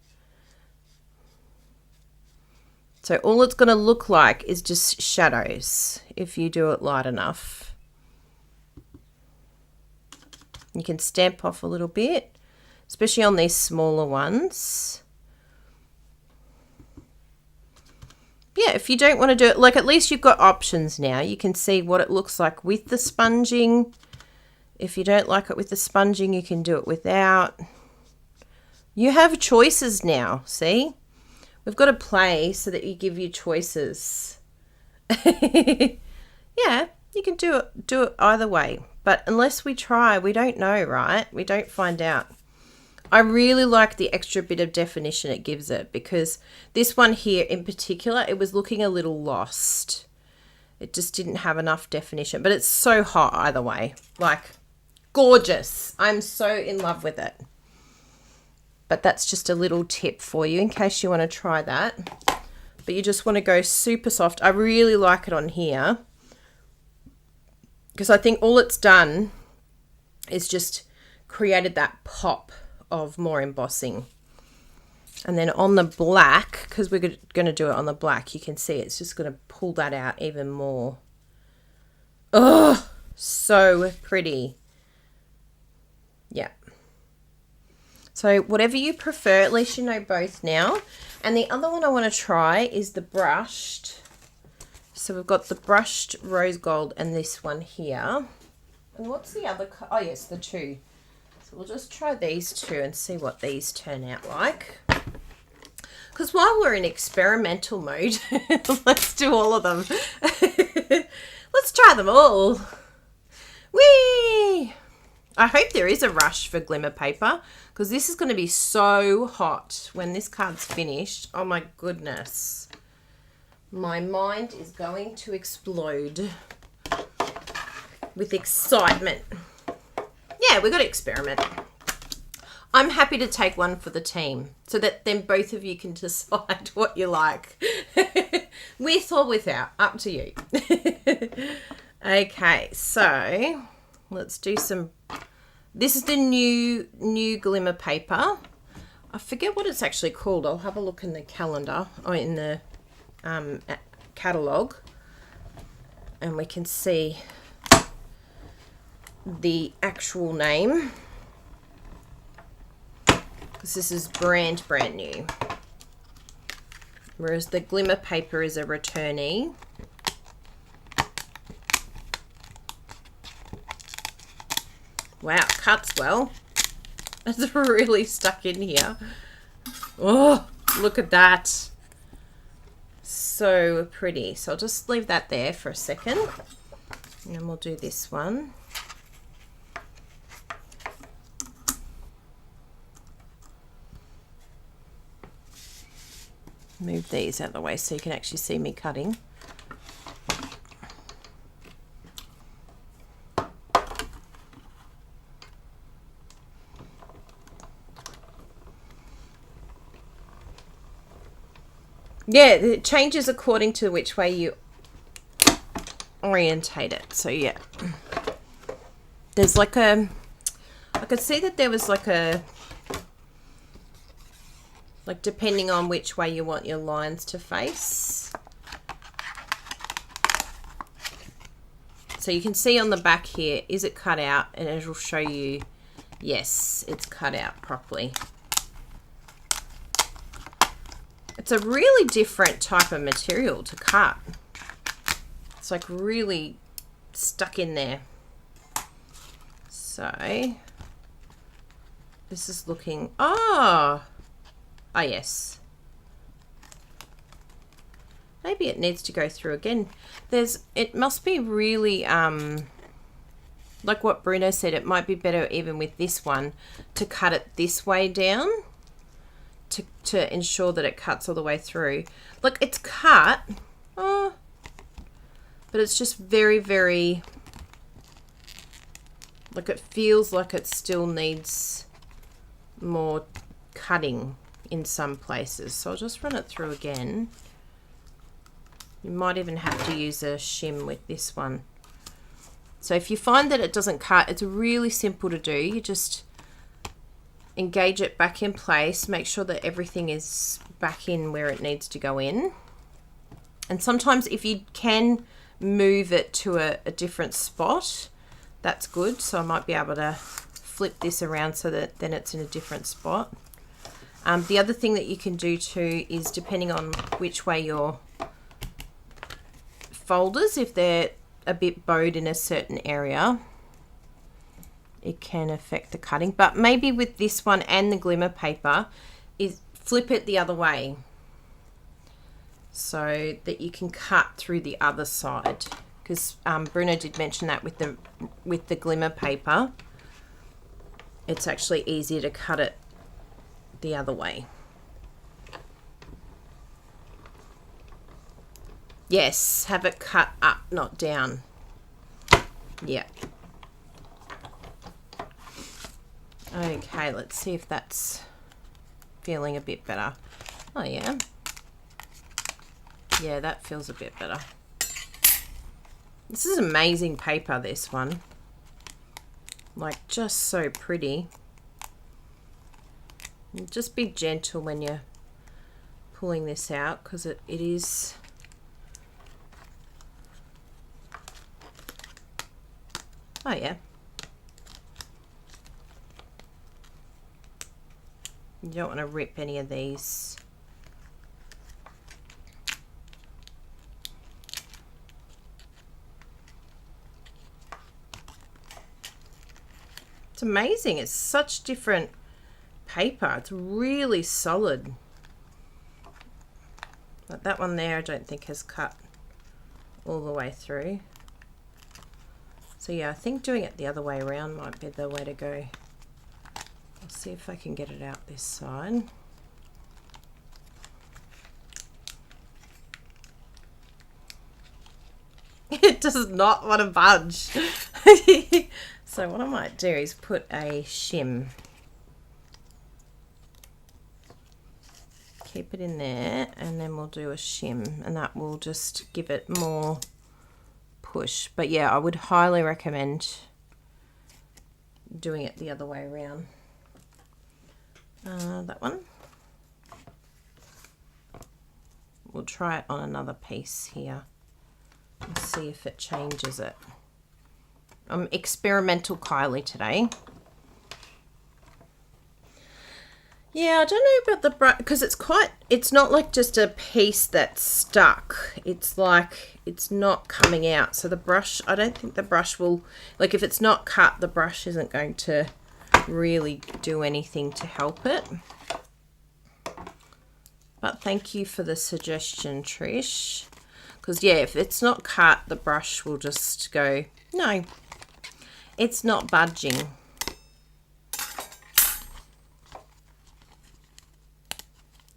So all it's going to look like is just shadows if you do it light enough. You can stamp off a little bit, especially on these smaller ones. Yeah, if you don't want to do it, like, at least you've got options now. You can see what it looks like with the sponging. If you don't like it with the sponging, you can do it without. You have choices now, see? We've got to play so that you give you choices. Yeah, you can do it either way. But unless we try, we don't know, right? We don't find out. I really like the extra bit of definition it gives it, because this one here in particular, it was looking a little lost. It just didn't have enough definition, but it's so hot either way. Like, gorgeous. I'm so in love with it. But that's just a little tip for you in case you want to try that. But you just want to go super soft. I really like it on here, because I think all it's done is just created that pop of more embossing. And then on the black, because we're going to do it on the black, you can see it's just going to pull that out even more. Oh, so pretty. Yeah. So whatever you prefer, at least you know both now. And the other one I want to try is the brushed. So we've got the brushed rose gold and this one here. And what's the other? Oh yes, the two. So we'll just try these two and see what these turn out like. Because while we're in experimental mode, let's do all of them. Let's try them all. Whee! I hope there is a rush for Glimmer paper, because this is going to be so hot when this card's finished. Oh my goodness. My mind is going to explode with excitement. Yeah, we've got to experiment. I'm happy to take one for the team so that then both of you can decide what you like. With or without, up to you. Okay, so let's do some. This is the new Glimmer paper. I forget what it's actually called. I'll have a look in the calendar or in the catalogue, and we can see the actual name, because this is brand new, whereas the Glimmer paper is a returnee. Wow, cuts well. It's really stuck in here. Oh, look at that. So pretty. So I'll just leave that there for a second, and then we'll do this one. Move these out of the way so you can actually see me cutting. Yeah, it changes according to which way you orientate it. So yeah, there's like a, I could see that there was like a, like depending on which way you want your lines to face. So you can see on the back here, is it cut out? And it'll show you, yes, it's cut out properly. It's a really different type of material to cut. It's like really stuck in there. So this is looking, oh yes. Maybe it needs to go through again. It must be really, like what Bruno said, it might be better even with this one to cut it this way down to ensure that it cuts all the way through. Look, it's cut, but it's just very, very, like it feels like it still needs more cutting in some places. So I'll just run it through again. You might even have to use a shim with this one. So if you find that it doesn't cut, it's really simple to do. You just engage it back in place, make sure that everything is back in where it needs to go in. And sometimes if you can move it to a different spot, that's good. So I might be able to flip this around so that then it's in a different spot. The other thing that you can do too is, depending on which way your folders, if they're a bit bowed in a certain area, it can affect the cutting. But maybe with this one and the glimmer paper, is flip it the other way so that you can cut through the other side, because Bruno did mention that with the glimmer paper, it's actually easier to cut it the other way. Yes, have it cut up, not down. Yeah. Okay, let's see if that's feeling a bit better. Oh yeah. Yeah, that feels a bit better. This is amazing paper, this one. Like, just so pretty. And just be gentle when you're pulling this out, because it is... Oh yeah. You don't want to rip any of these. It's amazing. It's such different paper. It's really solid. But that one there I don't think has cut all the way through. So yeah, I think doing it the other way around might be the way to go. I'll see if I can get it out this side. It does not want to budge. So what I might do is put a shim. Keep it in there, and then we'll do a shim, and that will just give it more push. But yeah, I would highly recommend doing it the other way around. That one. We'll try it on another piece here and see if it changes it. I'm experimental Kylie today. Yeah, I don't know about the brush, because it's not like just a piece that's stuck. It's like it's not coming out. So the brush, I don't think the brush will, like if it's not cut, the brush isn't going to really do anything to help it. But thank you for the suggestion, Trish. Because yeah, if it's not cut, the brush will just go, no, it's not budging.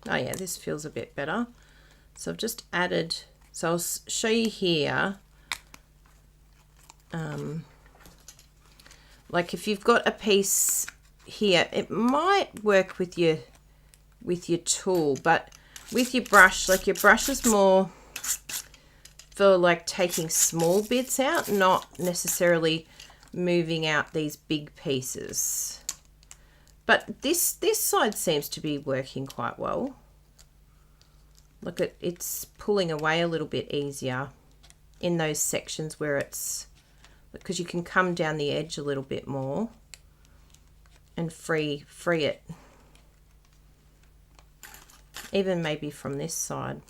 Oh yeah, this feels a bit better. So I've just added, so I'll show you here. Like if you've got a piece here, it might work with your tool, but with your brush, like your brush is more for like taking small bits out, not necessarily moving out these big pieces. But this side seems to be working quite well. Look at, it's pulling away a little bit easier in those sections where it's because you can come down the edge a little bit more and free it. Even maybe from this side.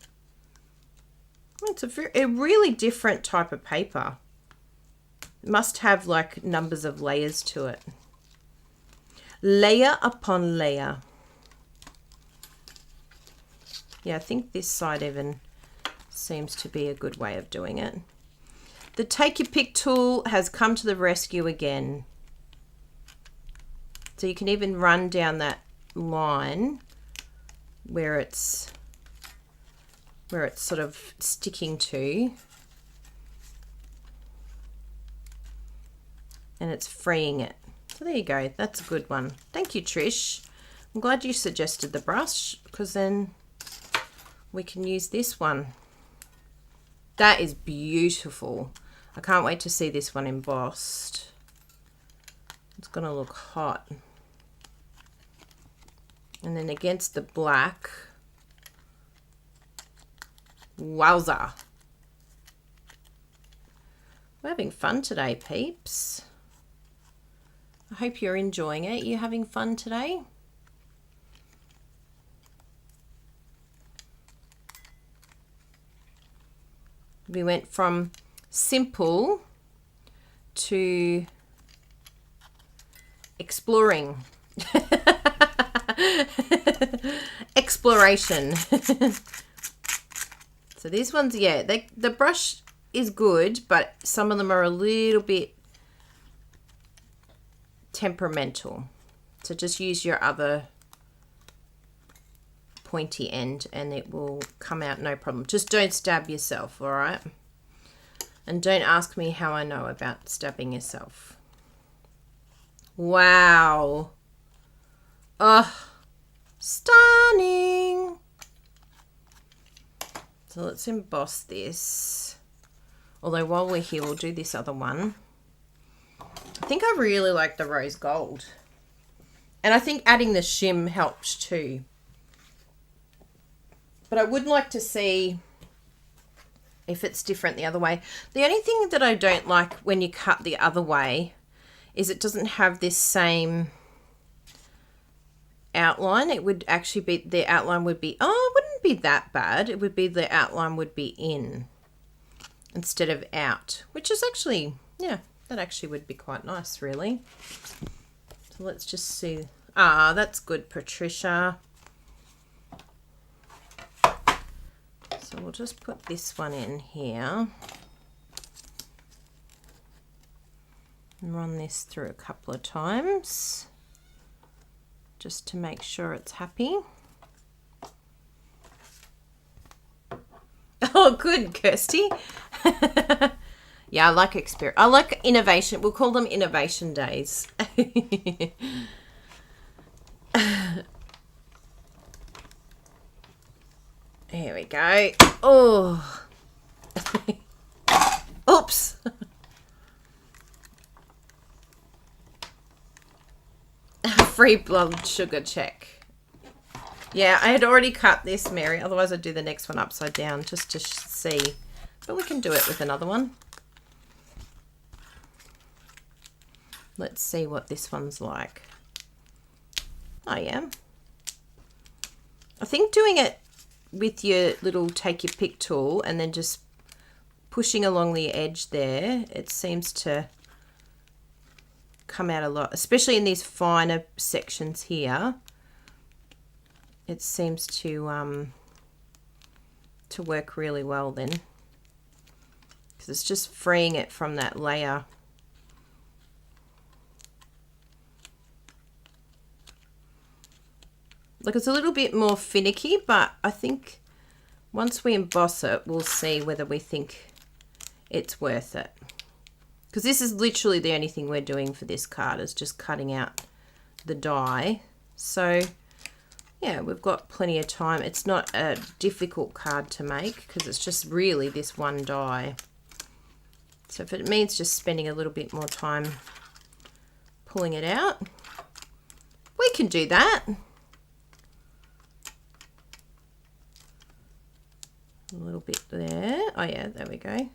It's a really different type of paper. It must have like numbers of layers to it. Layer upon layer. Yeah, I think this side even seems to be a good way of doing it. The Take Your Pick tool has come to the rescue again. So you can even run down that line where it's sort of sticking to, and it's freeing it. So there you go, that's a good one. Thank you, Trish. I'm glad you suggested the brush, because then we can use this one. That is beautiful. I can't wait to see this one embossed. It's gonna look hot. And then against the black, wowza. We're having fun today, peeps. I hope you're enjoying it. You having fun today? We went from simple to exploring. Exploration. So these ones, yeah, the brush is good, but some of them are a little bit temperamental. So just use your other pointy end and it will come out no problem. Just don't stab yourself, all right? And don't ask me how I know about stabbing yourself. Wow. Oh, stunning. So let's emboss this. Although while we're here, we'll do this other one. I think I really like the rose gold. And I think adding the shim helps too. But I would like to see if it's different the other way. The only thing that I don't like when you cut the other way is it doesn't have this same outline. It would actually be, the outline would be, oh, it wouldn't be that bad. It would be the outline would be in instead of out, which is actually, yeah, that actually would be quite nice, really. So let's just see. Ah, that's good, Patricia. So we'll just put this one in here and run this through a couple of times just to make sure it's happy. Oh, good, Kirsty. Yeah, I like experience. I like innovation. We'll call them innovation days. Here we go. Oh. Oops. Free blood sugar check. Yeah, I had already cut this, Mary. Otherwise, I'd do the next one upside down just to see. But we can do it with another one. Let's see what this one's like. Oh, yeah. I think doing it with your little Take Your Pick tool and then just pushing along the edge there, it seems to come out a lot, especially in these finer sections here. It seems to work really well then, because it's just freeing it from that layer. Like, it's a little bit more finicky, but I think once we emboss it, we'll see whether we think it's worth it. Because this is literally the only thing we're doing for this card, is just cutting out the die. So yeah, we've got plenty of time. It's not a difficult card to make because it's just really this one die. So if it means just spending a little bit more time pulling it out, we can do that. A little bit there. Oh yeah, there we go.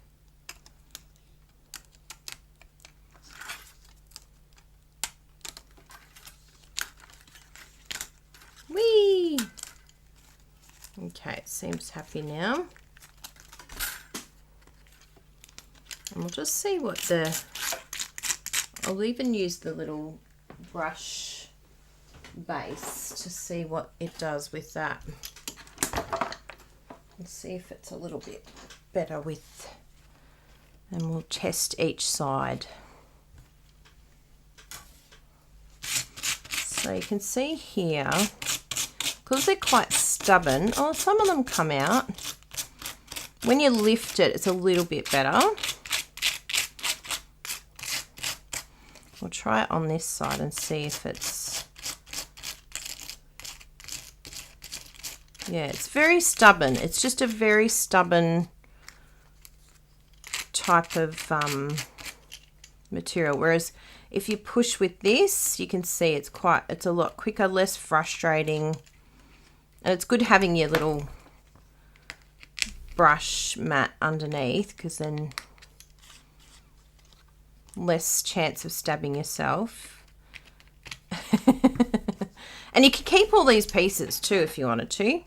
Okay, it seems happy now. And we'll just see what I'll even use the little brush base to see what it does with that. And see if it's a little bit better with, and we'll test each side. So you can see here, because they're quite stubborn, oh, some of them come out. When you lift it, it's a little bit better. We'll try it on this side and see if it's, yeah, it's very stubborn. It's just a very stubborn type of material. Whereas if you push with this, you can see it's a lot quicker, less frustrating. And it's good having your little brush mat underneath, because then less chance of stabbing yourself. And you could keep all these pieces too if you wanted to,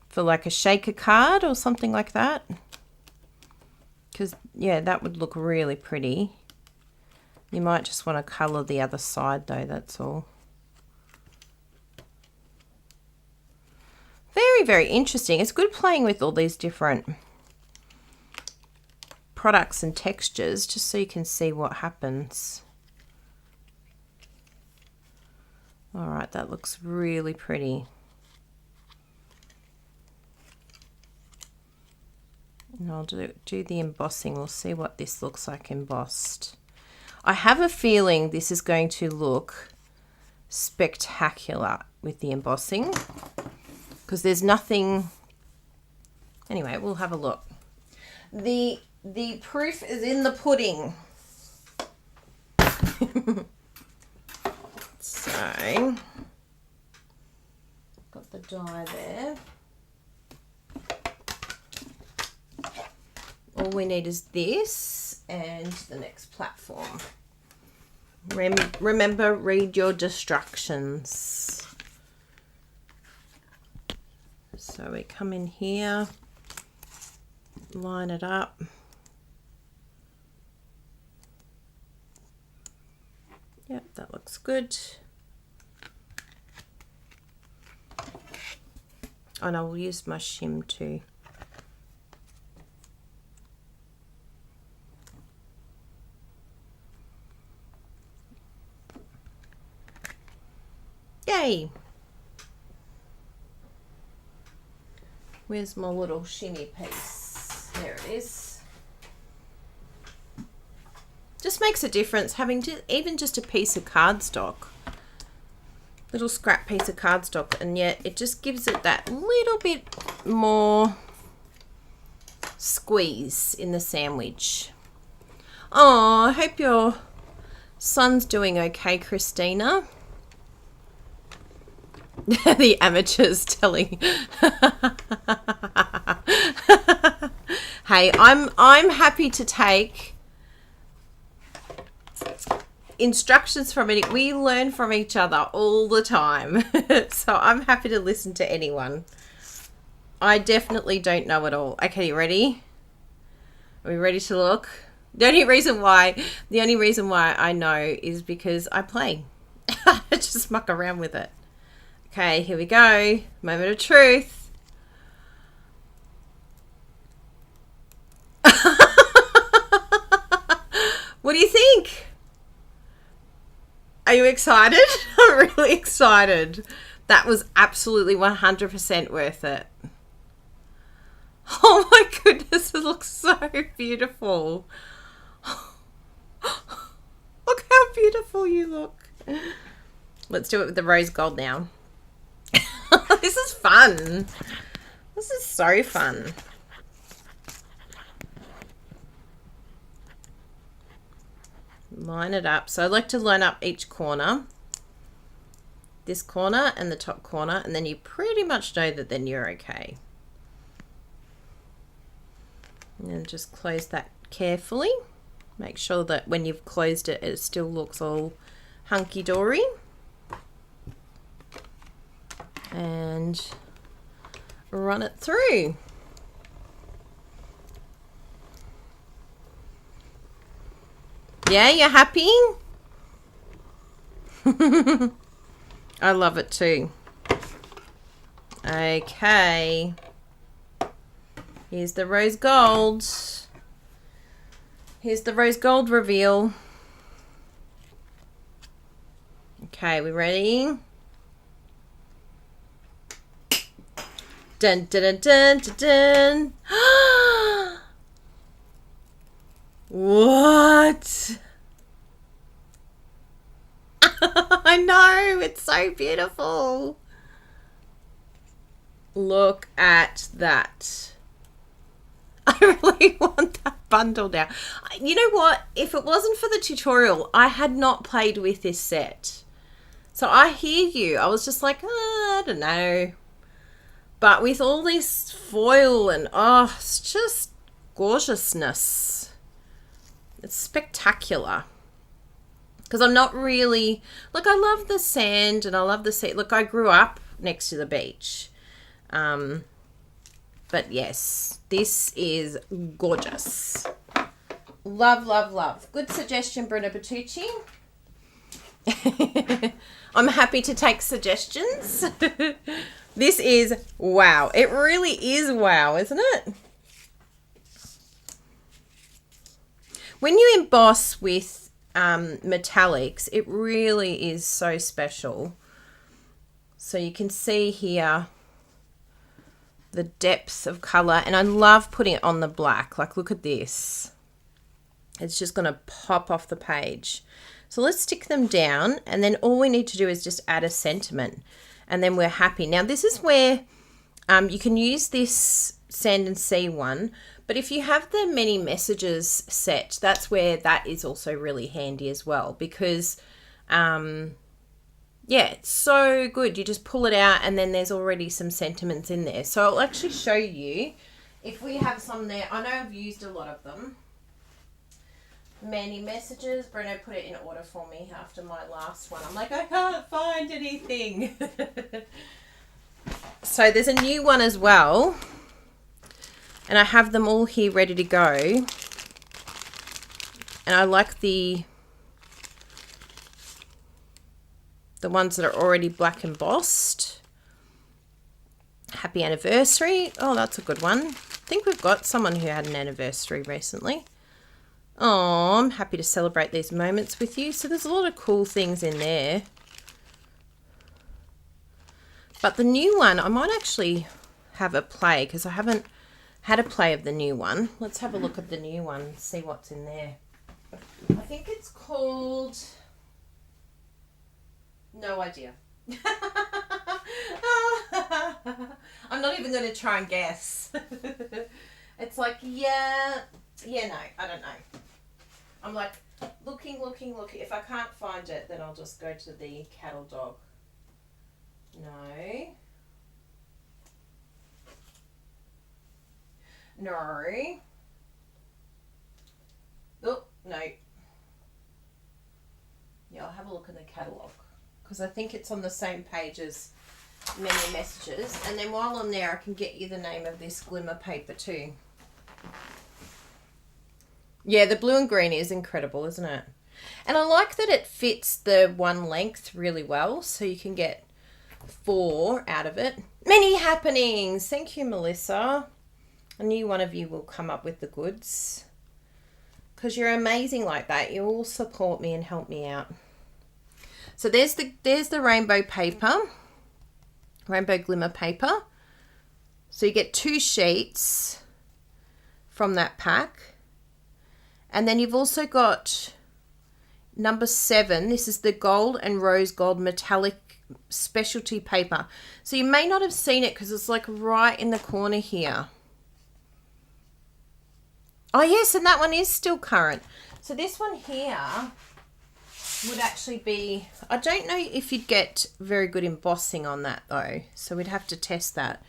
for like a shaker card or something like that, because yeah, that would look really pretty. You might just want to colour the other side though, that's all. Very, very interesting. It's good playing with all these different products and textures just so you can see what happens. All right, that looks really pretty. And I'll do the embossing. We'll see what this looks like embossed. I have a feeling this is going to look spectacular with the embossing, because there's nothing. Anyway, we'll have a look. The proof is in the pudding. So, got the die there. All we need is this and the next platform. Remember, read your instructions. So we come in here, line it up. Yep, that looks good. And I will use my shim too. Yay! Where's my little shimmy piece? There it is. Just makes a difference having even just a piece of cardstock, little scrap piece of cardstock, and yet it just gives it that little bit more squeeze in the sandwich. Oh, I hope your son's doing okay, Christina. The amateurs telling. Hey, I'm happy to take instructions from it. We learn from each other all the time. So I'm happy to listen to anyone. I definitely don't know it all. Okay, you ready? Are we ready to look? The only reason why I know is because I play. I just muck around with it. Okay, here we go. Moment of truth. What do you think? Are you excited? I'm really excited. That was absolutely 100% worth it. Oh my goodness, it looks so beautiful. Look how beautiful you look. Let's do it with the rose gold now. This is fun. This is so fun. Line it up. So I like to line up each corner. This corner and the top corner, and then you pretty much know that then you're okay. And then just close that carefully. Make sure that when you've closed it, it still looks all hunky-dory. And run it through. Yeah, you're happy? I love it too. Okay. Here's the rose gold. Here's the rose gold reveal. Okay, we ready? Dun dun dun dun dun dun. What? I know, it's so beautiful. Look at that. I really want that bundle now. You know what? If it wasn't for the tutorial, I had not played with this set. So I hear you. I was just like, I don't know. But with all this foil and, oh, it's just gorgeousness. It's spectacular. Because I'm not really, look, I love the sand and I love the sea. Look, I grew up next to the beach. But yes, this is gorgeous. Love, love, love. Good suggestion, Bertucci. I'm happy to take suggestions. This is wow. It really is wow, isn't it? When you emboss with metallics, it really is so special. So you can see here the depth of color, and I love putting it on the black. Like, look at this. It's just going to pop off the page. So let's stick them down, and then all we need to do is just add a sentiment, and then we're happy. Now this is where you can use this Sand and Sea one, but if you have the many messages set, that's where that is also really handy as well, because yeah, it's so good. You just pull it out and then there's already some sentiments in there. So I'll actually show you if we have some there. I know I've used a lot of them. Many messages. Bruno put it in order for me after my last one. I'm like, I can't find anything. So there's a new one as well. And I have them all here ready to go. And I like the ones that are already black embossed. Happy anniversary. Oh, that's a good one. I think we've got someone who had an anniversary recently. Oh, I'm happy to celebrate these moments with you. So there's a lot of cool things in there. But the new one, I might actually have a play because I haven't had a play of the new one. Let's have a look at the new one and see what's in there. I think it's called... No idea. I'm not even going to try and guess. It's like, yeah, no, I don't know. I'm like looking. If I can't find it, then I'll just go to the cattle dog. No. Oh, no. Yeah, I'll have a look in the catalogue, because I think it's on the same page as many messages. And then while I'm there, I can get you the name of this Glimmer paper too. Yeah, the blue and green is incredible, isn't it? And I like that it fits the one length really well, so you can get 4 out of it. Many happenings. Thank you, Melissa. I knew one of you will come up with the goods, because you're amazing like that. You all support me and help me out. So there's the rainbow paper, rainbow glimmer paper. So you get 2 sheets from that pack. And then you've also got number 7. This is the gold and rose gold metallic specialty paper. So you may not have seen it because it's like right in the corner here. Oh yes, and that one is still current. So this one here would actually be, I don't know if you'd get very good embossing on that though. So we'd have to test that.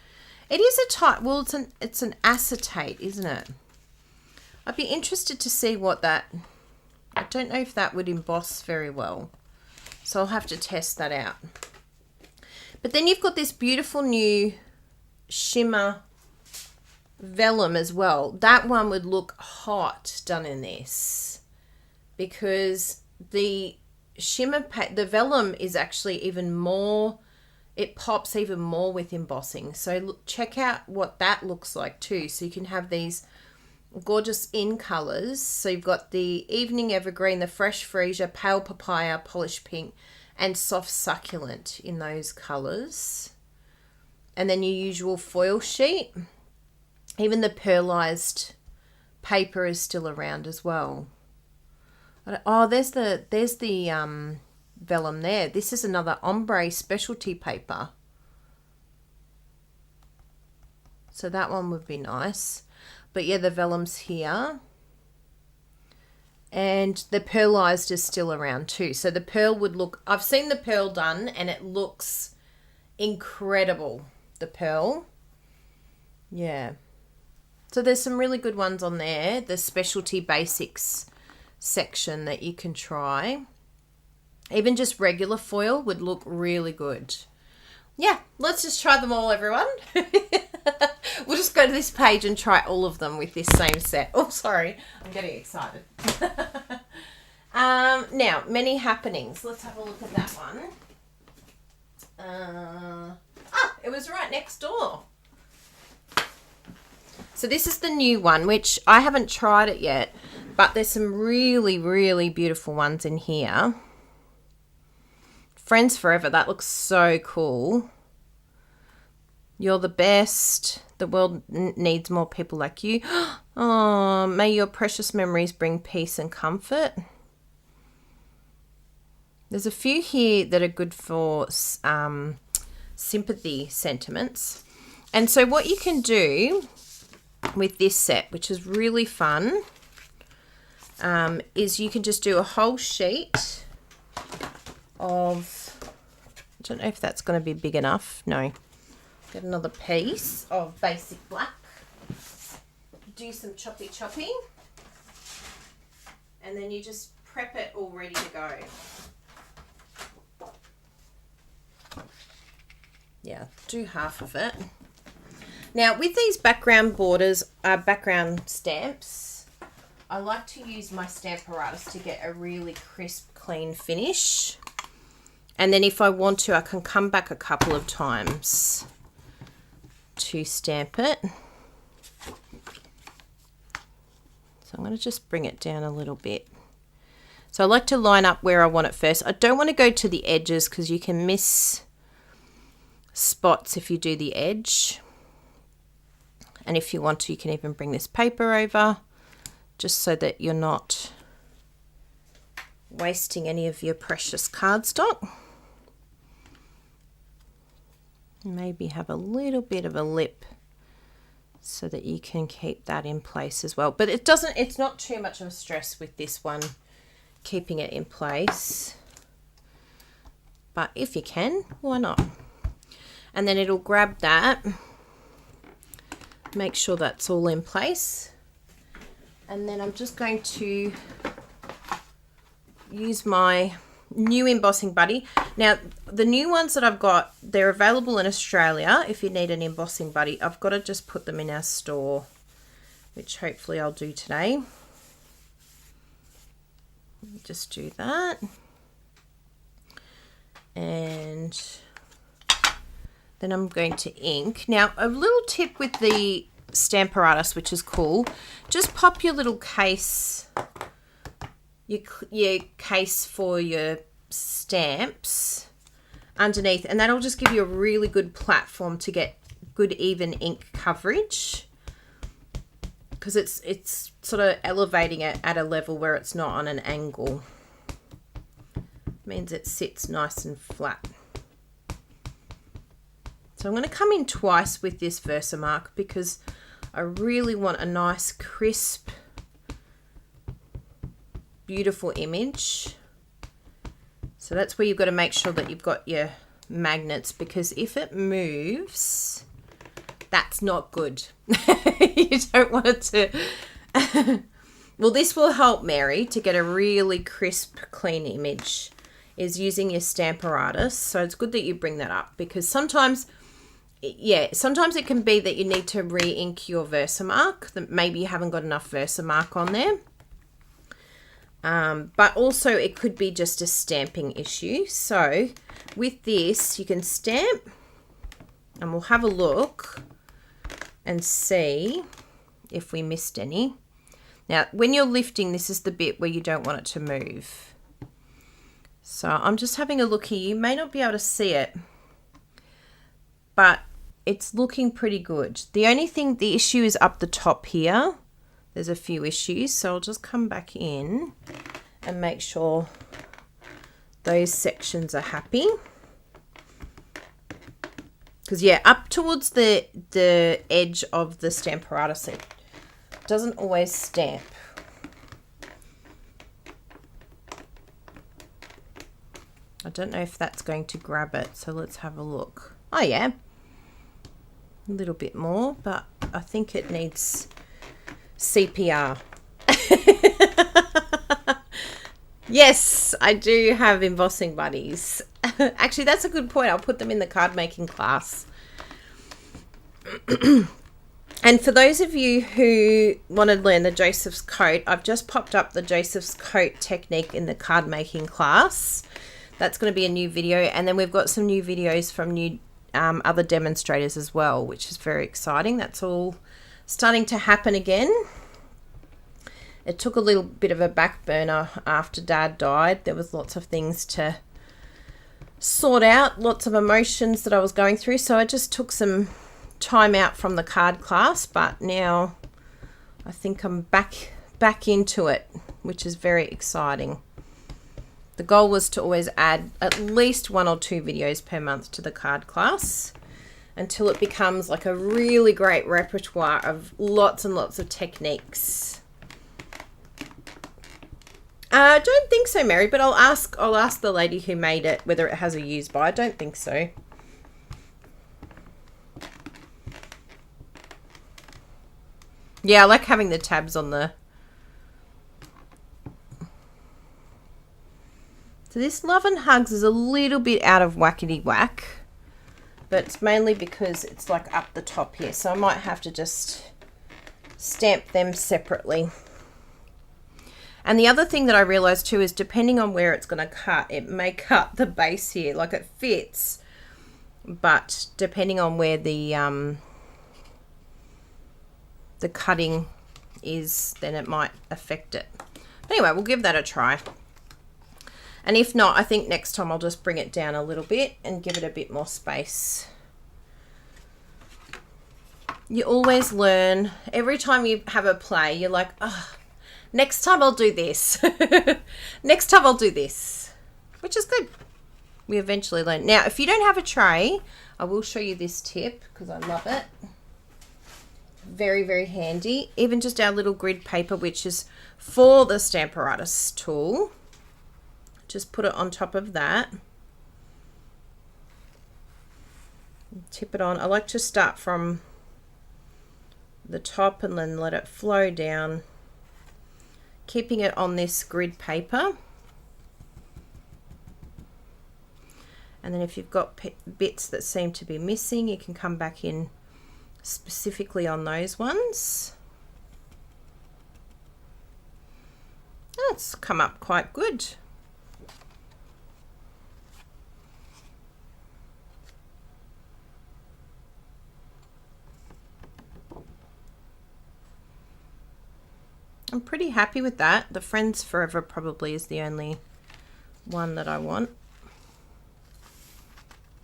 It is a type, well, it's an acetate, isn't it? I'd be interested to see what that, I don't know if that would emboss very well. So I'll have to test that out. But then you've got this beautiful new shimmer vellum as well. That one would look hot done in this, because the the vellum is actually even more, it pops even more with embossing. So look, check out what that looks like too. So you can have these gorgeous in colors. So you've got the evening evergreen, the fresh freesia, pale papaya, polished pink, and soft succulent in those colors. And then your usual foil sheet. Even the pearlized paper is still around as well. Oh, there's the vellum there. This is another ombre specialty paper. So that one would be nice. But yeah, the vellum's here. And the pearlized is still around too. So the pearl would look, I've seen the pearl done and it looks incredible. The pearl. Yeah. So there's some really good ones on there. The specialty basics section that you can try. Even just regular foil would look really good. Yeah, let's just try them all, everyone. We'll just go to this page and try all of them with this same set. Oh, sorry, I'm getting excited. Now, many happenings. Let's have a look at that one. It was right next door. So this is the new one, which I haven't tried it yet, but there's some really, really beautiful ones in here. Friends Forever, that looks so cool. You're the best. The world needs more people like you. Oh, may your precious memories bring peace and comfort. There's a few here that are good for sympathy sentiments. And so what you can do with this set, which is really fun, is you can just do a whole sheet of, I don't know if that's going to be big enough. No. Get another piece of basic black. Do some choppy, and then you just prep it all ready to go. Yeah, do half of it. Now with these background borders, background stamps, I like to use my stamp apparatus to get a really crisp, clean finish. And then if I want to, I can come back a couple of times to stamp it. So I'm going to just bring it down a little bit. So I like to line up where I want it first. I don't want to go to the edges because you can miss spots if you do the edge. And if you want to, you can even bring this paper over just so that you're not wasting any of your precious cardstock. Maybe have a little bit of a lip so that you can keep that in place as well. But it's not too much of a stress with this one, keeping it in place. But if you can, why not? And then it'll grab that. Make sure that's all in place. And then I'm just going to use my new embossing buddy. Now, the new ones that I've got, they're available in Australia if you need an embossing buddy. I've got to just put them in our store, which hopefully I'll do today. Just do that. And then I'm going to ink. Now, a little tip with the stamp apparatus, which is cool, just pop your little case, your case for your stamps underneath, and that'll just give you a really good platform to get good even ink coverage, because it's sort of elevating it at a level where it's not on an angle. Means it sits nice and flat. So I'm going to come in twice with this Versamark because I really want a nice, crisp, beautiful image. So that's where you've got to make sure that you've got your magnets, because if it moves, that's not good. You don't want it to... Well, this will help Mary to get a really crisp, clean image, is using your stamp apparatus. So it's good that you bring that up, because sometimes yeah, sometimes it can be that you need to re-ink your Versamark, that maybe you haven't got enough Versamark on there. But also it could be just a stamping issue. So with this, you can stamp and we'll have a look and see if we missed any. Now, when you're lifting, this is the bit where you don't want it to move. So I'm just having a look here. You may not be able to see it, but it's looking pretty good. The only thing, the issue is up the top here. There's a few issues, so I'll just come back in and make sure those sections are happy. Because yeah, up towards the edge of the Stamparatus, it doesn't always stamp. I don't know if that's going to grab it, so let's have a look. Oh yeah, a little bit more, but I think it needs CPR. Yes, I do have embossing buddies. Actually, that's a good point. I'll put them in the card making class. And for those of you who want to learn the Joseph's coat, I've just popped up the Joseph's coat technique in the card making class. That's going to be a new video, and then we've got some new videos from new other demonstrators as well, which is very exciting. That's all starting to happen again. It took a little bit of a back burner after Dad died. There was lots of things to sort out, lots of emotions that I was going through, so I just took some time out from the card class, but now I think I'm back into it, which is very exciting. The goal was to always add at least 1 or 2 videos per month to the card class until it becomes like a really great repertoire of lots and lots of techniques. I don't think so, Mary, but I'll ask the lady who made it whether it has a use by. I don't think so. Yeah, I like having the tabs on the... So this Love and Hugs is a little bit out of whackety whack, but it's mainly because it's like up the top here. So I might have to just stamp them separately. And the other thing that I realized too is depending on where it's going to cut, it may cut the base here. Like it fits, but depending on where the cutting is, then it might affect it. But anyway, we'll give that a try. And if not, I think next time I'll just bring it down a little bit and give it a bit more space. You always learn. Every time you have a play, you're like, oh, next time I'll do this. Next time I'll do this, which is good. We eventually learn. Now, if you don't have a tray, I will show you this tip because I love it. Very, very handy. Even just our little grid paper, which is for the Stamparatus tool. Just put it on top of that. Tip it on. I like to start from the top and then let it flow down, keeping it on this grid paper. And then if you've got bits that seem to be missing, you can come back in specifically on those ones. That's come up quite good. I'm pretty happy with that. The Friends Forever probably is the only one that I want.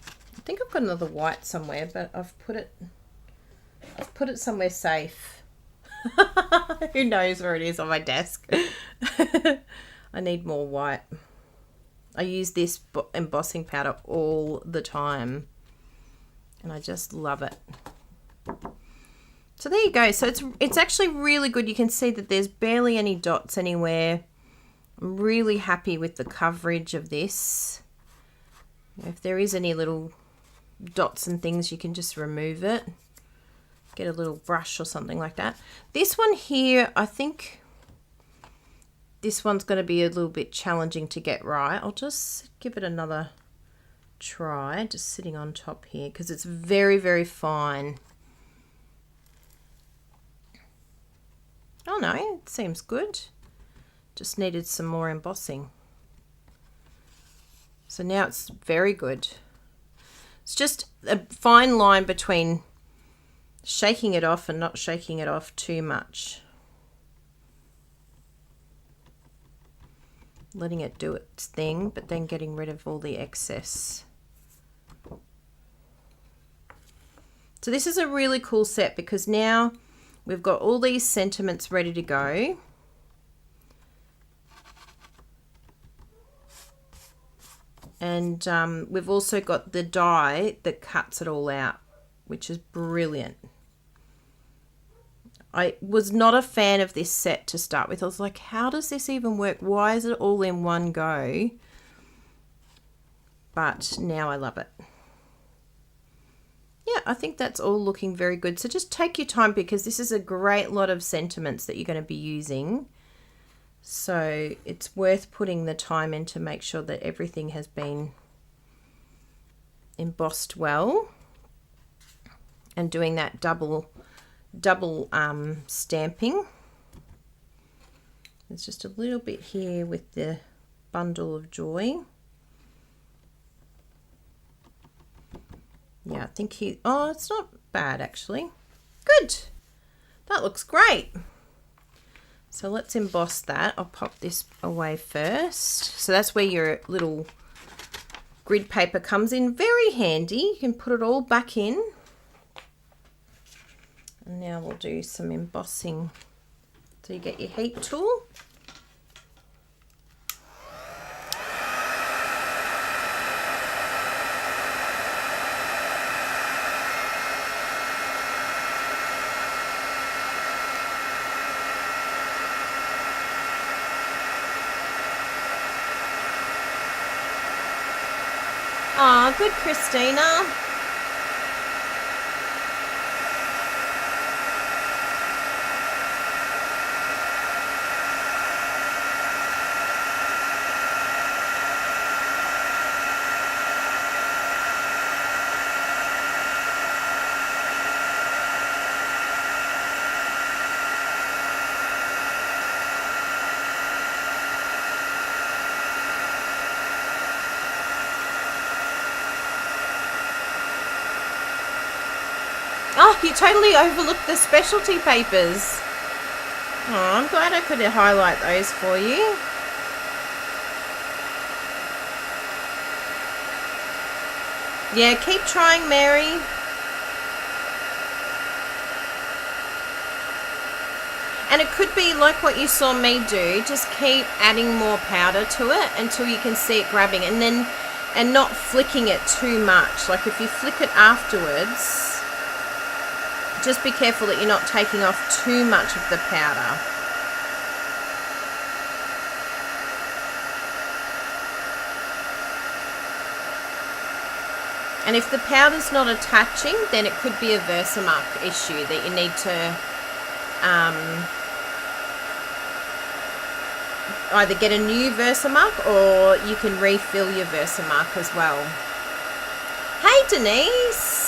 I think I've got another white somewhere, but I've put it somewhere safe. Who knows where it is on my desk. I need more white. I use this embossing powder all the time and I just love it. So there you go. So it's actually really good. You can see that there's barely any dots anywhere. I'm really happy with the coverage of this. If there is any little dots and things, you can just remove it. Get a little brush or something like that. This one here, I think this one's going to be a little bit challenging to get right. I'll just give it another try just sitting on top here because it's very, very fine. Oh no, it seems good. Just needed some more embossing. So now it's very good. It's just a fine line between shaking it off and not shaking it off too much. Letting it do its thing, but then getting rid of all the excess. So this is a really cool set because now we've got all these sentiments ready to go. And we've also got the die that cuts it all out, which is brilliant. I was not a fan of this set to start with. I was like, how does this even work? Why is it all in one go? But now I love it. Yeah, I think that's all looking very good. So just take your time because this is a great lot of sentiments that you're going to be using. So it's worth putting the time in to make sure that everything has been embossed well and doing that double stamping. There's just a little bit here with the bundle of joy. Yeah, I think oh, it's not bad actually. Good. That looks great. So let's emboss that. I'll pop this away first. So that's where your little grid paper comes in very handy. You can put it all back in. And now we'll do some embossing. So you get your heat tool. Aw, good, Christina. Oh, you totally overlooked the specialty papers. Oh, I'm glad I could highlight those for you. Yeah, keep trying, Mary. And it could be like what you saw me do. Just keep adding more powder to it until you can see it grabbing, and not flicking it too much. Like if you flick it afterwards, just be careful that you're not taking off too much of the powder. And if the powder's not attaching, then it could be a Versamark issue that you need to either get a new Versamark or you can refill your Versamark as well. Hey, Denise!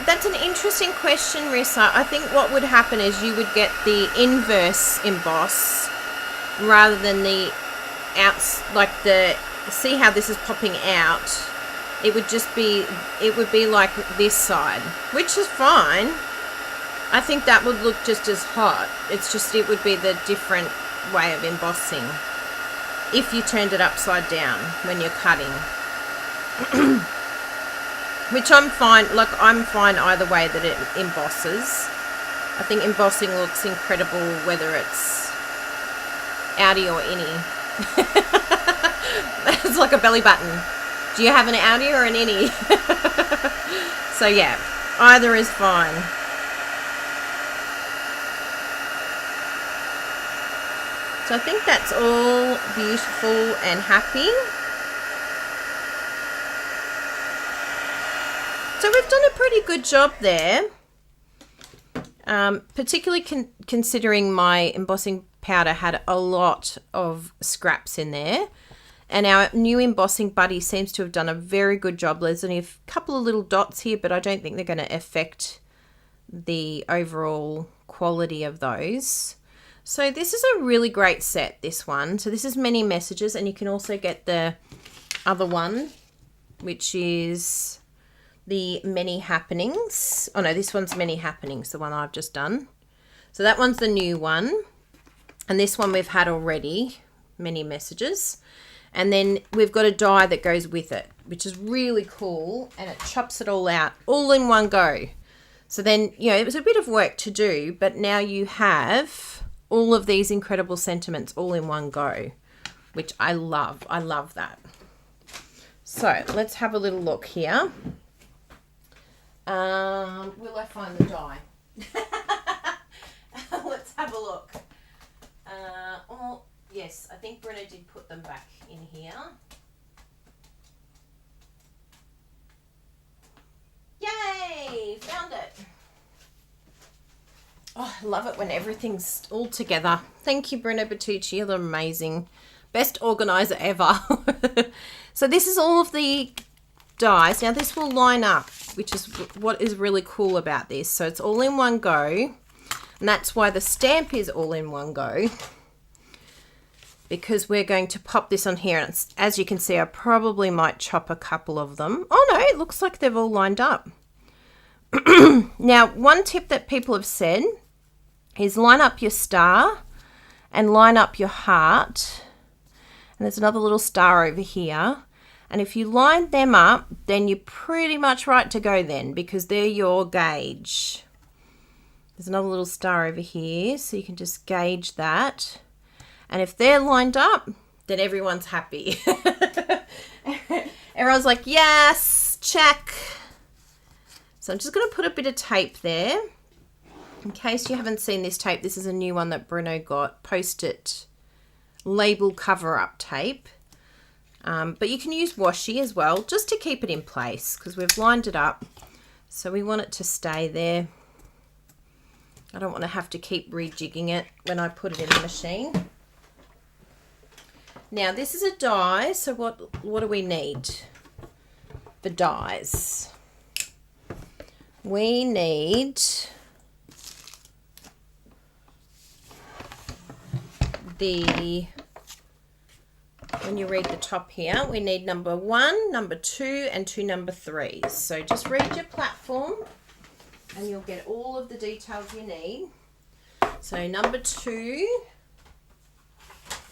That's an interesting question, Rissa. I think what would happen is you would get the inverse emboss rather than the outs, like the, see how this is popping out? It would be like this side, which is fine. I think that would look just as hot. It's just, it would be the different way of embossing if you turned it upside down when you're cutting. Which I'm fine, like I'm fine either way that it embosses. I think embossing looks incredible whether it's outie or innie. It's like a belly button. Do you have an outie or an innie? So yeah, either is fine. So I think that's all beautiful and happy. So we've done a pretty good job there, particularly considering my embossing powder had a lot of scraps in there. And our new embossing buddy seems to have done a very good job. There's only a couple of little dots here, but I don't think they're going to affect the overall quality of those. So this is a really great set, this one. So this is Many Messages, and you can also get the other one, which is the Many Happenings. Oh no, this one's Many Happenings, the one I've just done. So that one's the new one. And this one we've had already, Many Messages. And then we've got a die that goes with it, which is really cool. And it chops it all out, all in one go. So then, you know, it was a bit of work to do, but now you have all of these incredible sentiments all in one go, which I love. I love that. So let's have a little look here. Will I find the die? Let's have a look. Oh, yes, I think Brenna did put them back in here. Yay! Found it. Oh, I love it when everything's all together. Thank you, Brenna Bertucci. You're amazing. Best organizer ever. So this is all of the dies. Now this will line up, which is what is really cool about this. So it's all in one go. And that's why the stamp is all in one go. Because we're going to pop this on here. And it's, as you can see, I probably might chop a couple of them. Oh no, it looks like they've all lined up. Now, one tip that people have said is line up your star and line up your heart. And there's another little star over here. And if you line them up, then you're pretty much right to go then, because they're your gauge. There's another little star over here, so you can just gauge that. And if they're lined up, then everyone's happy. Everyone's like, yes, check. So I'm just going to put a bit of tape there. In case you haven't seen this tape, this is a new one that Bruno got. Post-it label cover-up tape. But you can use washi as well, just to keep it in place, because we've lined it up. So we want it to stay there. I don't want to have to keep rejigging it when I put it in the machine. Now this is a die, so what do we need for dies? We need when you read the top here, we need number 1, number 2, and 2 number 3s. So just read your platform and you'll get all of the details you need. So number 2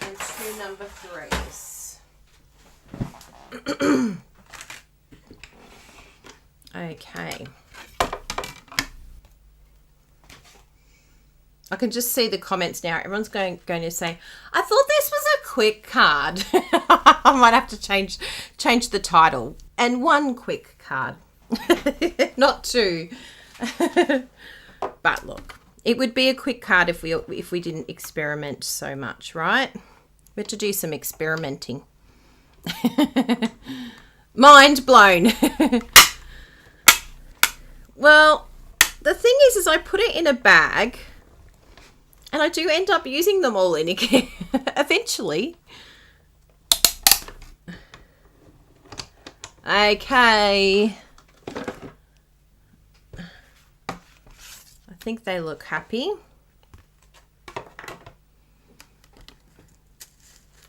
and 2 number 3s. Okay. I can just see the comments now. Everyone's going to say, I thought this was a quick card. I might have to change the title. And 1 quick card. Not 2. But look, it would be a quick card if we didn't experiment so much, right? We had to do some experimenting. Mind blown. Well, the thing is I put it in a bag. And I do end up using them all in again, eventually. Okay. I think they look happy.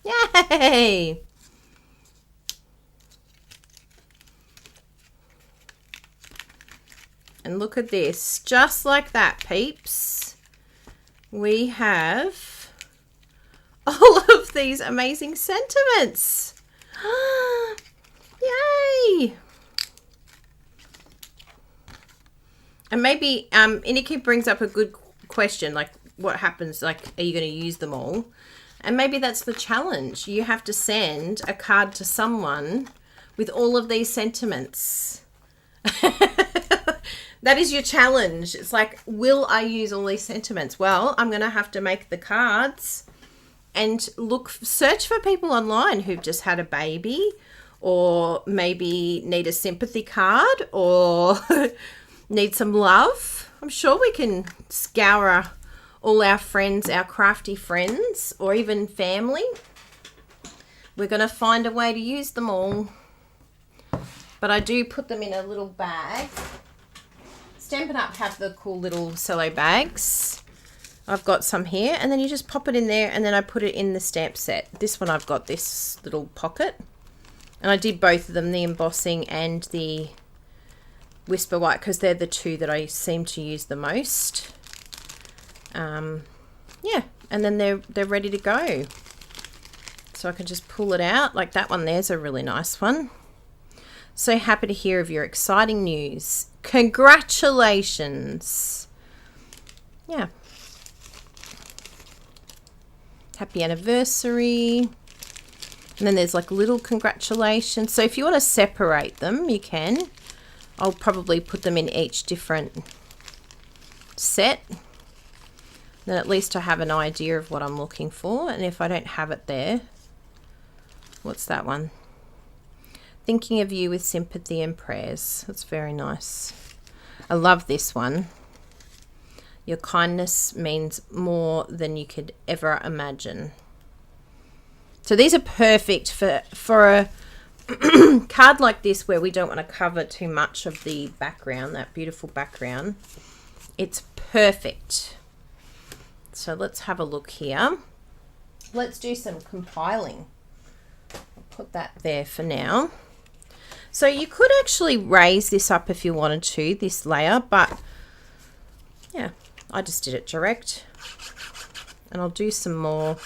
Yay! And look at this. Just like that, peeps. We have all of these amazing sentiments. Yay! And maybe Iniki brings up a good question, like what happens, like are you going to use them all? And maybe that's the challenge. You have to send a card to someone with all of these sentiments. That is your challenge. It's like, will I use all these sentiments? Well, I'm going to have to make the cards and search for people online who've just had a baby, or maybe need a sympathy card, or need some love. I'm sure we can scour all our friends, our crafty friends, or even family. We're going to find a way to use them all. But I do put them in a little bag. Stampin' Up! Have the cool little cello bags. I've got some here, and then you just pop it in there, and then I put it in the stamp set. This one I've got this little pocket. And I did both of them, the embossing and the Whisper White, because they're the two that I seem to use the most. Yeah, and then they're ready to go. So I can just pull it out. Like that one there's a really nice one. So happy to hear of your exciting news. Congratulations. Yeah. Happy anniversary. And then there's like little congratulations. So if you want to separate them, you can. I'll probably put them in each different set. Then at least I have an idea of what I'm looking for. And if I don't have it there, what's that one? Thinking of you with sympathy and prayers. That's very nice. I love this one. Your kindness means more than you could ever imagine. So these are perfect for a card like this where we don't want to cover too much of the background, that beautiful background. It's perfect. So let's have a look here. Let's do some compiling. I'll put that there for now. So you could actually raise this up if you wanted to, this layer, but yeah, I just did it direct. And I'll do some more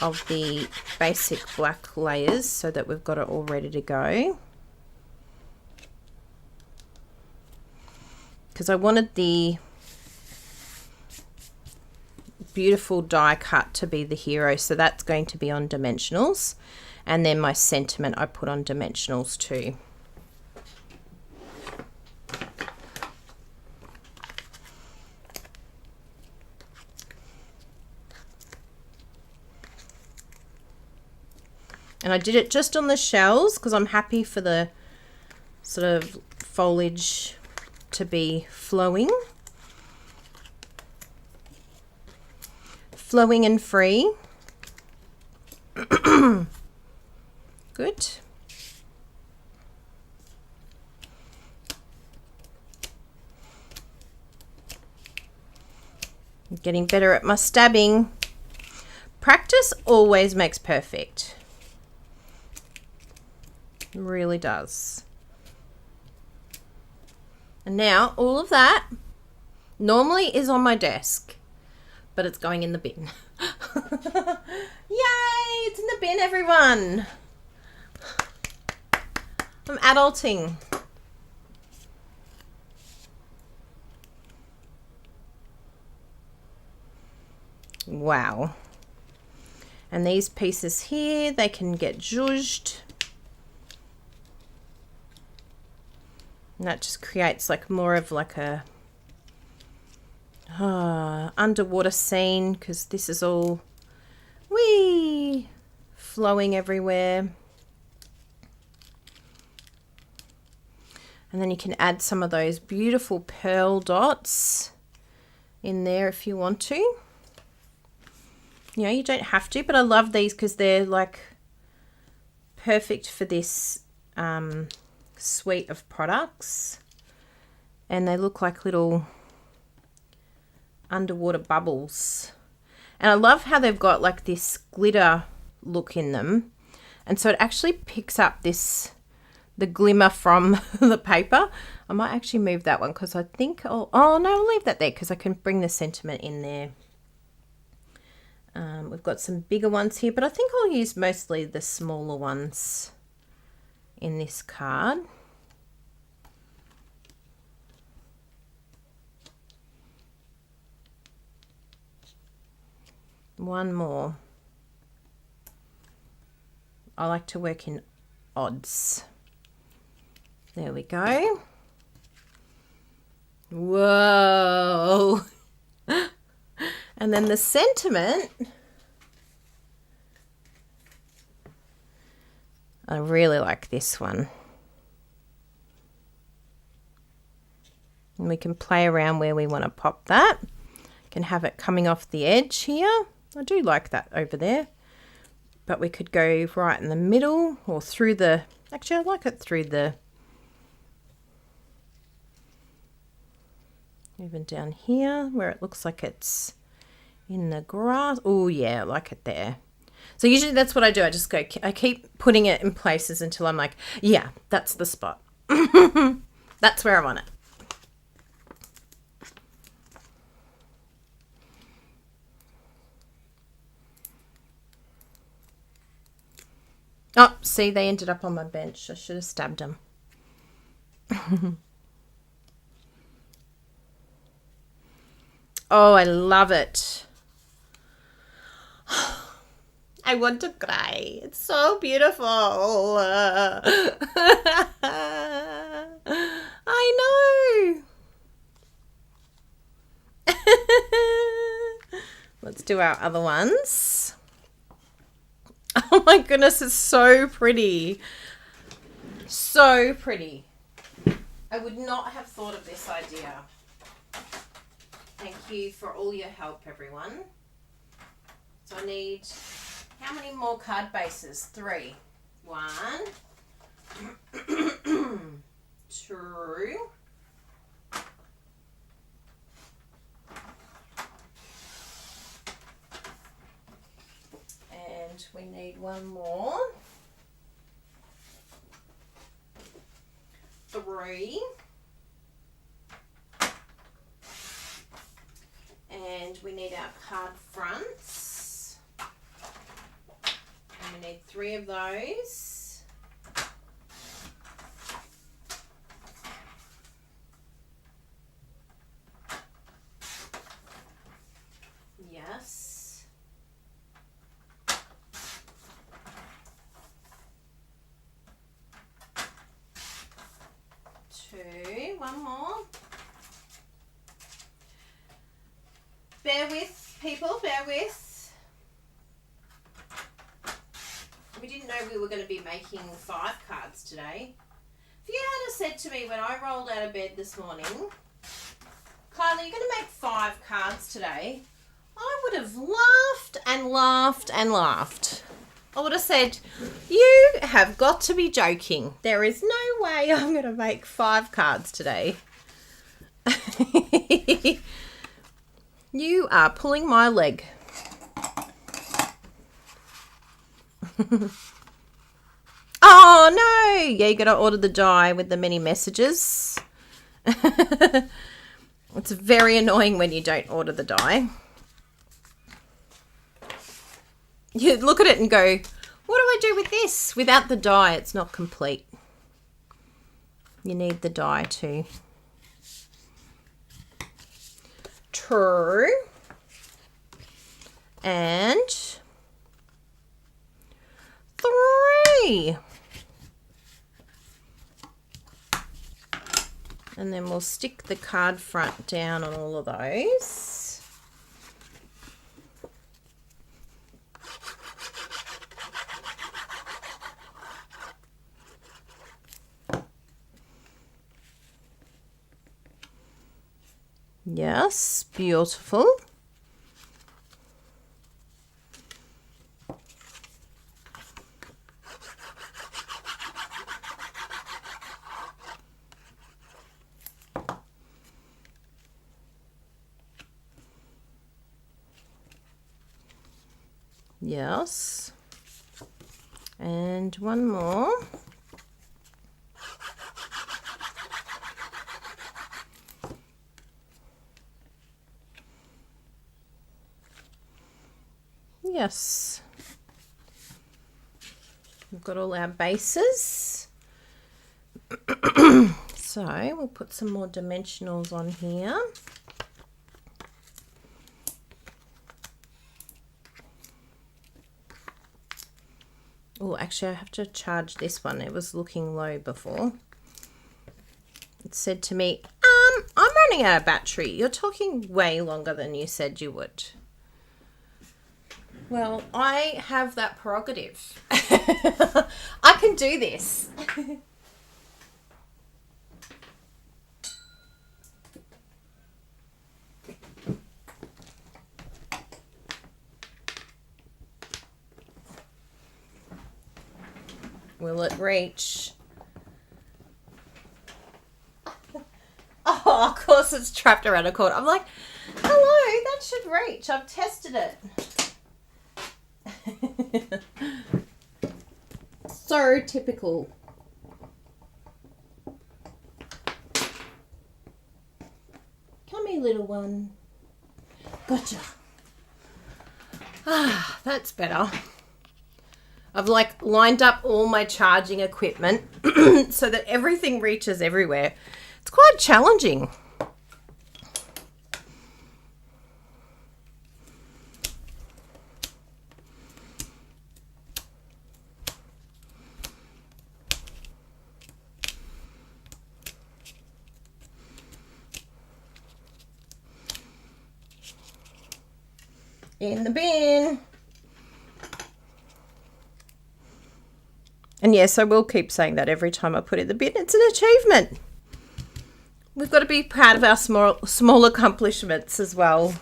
of the basic black layers so that we've got it all ready to go. Because I wanted the beautiful die cut to be the hero, so that's going to be on dimensionals. And then my sentiment I put on dimensionals too. And I did it just on the shells because I'm happy for the sort of foliage to be flowing. Flowing and free. Good. I'm getting better at my stabbing. Practice always makes perfect. It really does. And now all of that normally is on my desk, but it's going in the bin. Yay! It's in the bin, everyone. I'm adulting. Wow. And these pieces here, they can get zhuzhed. And that just creates like more of like a underwater scene, because this is all wee flowing everywhere. And then you can add some of those beautiful pearl dots in there if you want to. You know, you don't have to, but I love these because they're like perfect for this suite of products. And they look like little underwater bubbles. And I love how they've got like this glitter look in them. And so it actually picks up the glimmer from the paper. I might actually move that one because I think oh no, I'll leave that there because I can bring the sentiment in there. We've got some bigger ones here, but I think I'll use mostly the smaller ones in this card. One more. I like to work in odds. There we go. Whoa. And then the sentiment. I really like this one. And we can play around where we want to pop that. can have it coming off the edge here. I do like that over there. But we could go right in the middle or through the, actually I like it through the, even down here where it looks like it's in the grass. Oh yeah, I like it there. So usually that's what I do. I just go, I keep putting it in places until I'm like, yeah, that's the spot. That's where I want it. Oh, see, they ended up on my bench. I should have stabbed them. Oh, I love it. I want to cry. It's so beautiful. I know. Let's do our other ones. Oh my goodness, it's so pretty. So pretty. I would not have thought of this idea. Thank you for all your help, everyone. So I need, how many more card bases? 3. 1, 2, and we need 1 more. 3. And we need our card fronts. And we need 3 of those. Yes. 2. 1 more. Bear with, people, bear with. We didn't know we were going to be making 5 cards today. If you had said to me when I rolled out of bed this morning, Kylie, you're going to make 5 cards today, I would have laughed and laughed and laughed. I would have said, you have got to be joking. There is no way I'm going to make 5 cards today. You are pulling my leg. Oh no! Yeah, you got to order the die with the many messages. It's very annoying when you don't order the die. You look at it and go, what do I do with this? Without the die, it's not complete. You need the die too. True. And 3. And then we'll stick the card front down on all of those. Yes, beautiful. Yes. And 1 more. Yes. We've got all our bases. So we'll put some more dimensionals on here. Oh, actually I have to charge this one. It was looking low before. It said to me, I'm running out of battery. You're talking way longer than you said you would. Well, I have that prerogative. I can do this. Will it reach? Oh, of course it's trapped around a cord. I'm like, hello, that should reach. I've tested it. So typical. Come here, little one. Gotcha. Ah, that's better. I've like lined up all my charging equipment so that everything reaches everywhere. It's quite challenging. In the bin. And yes, I will keep saying that every time I put in the bin. It's an achievement. We've got to be proud of our small accomplishments as well.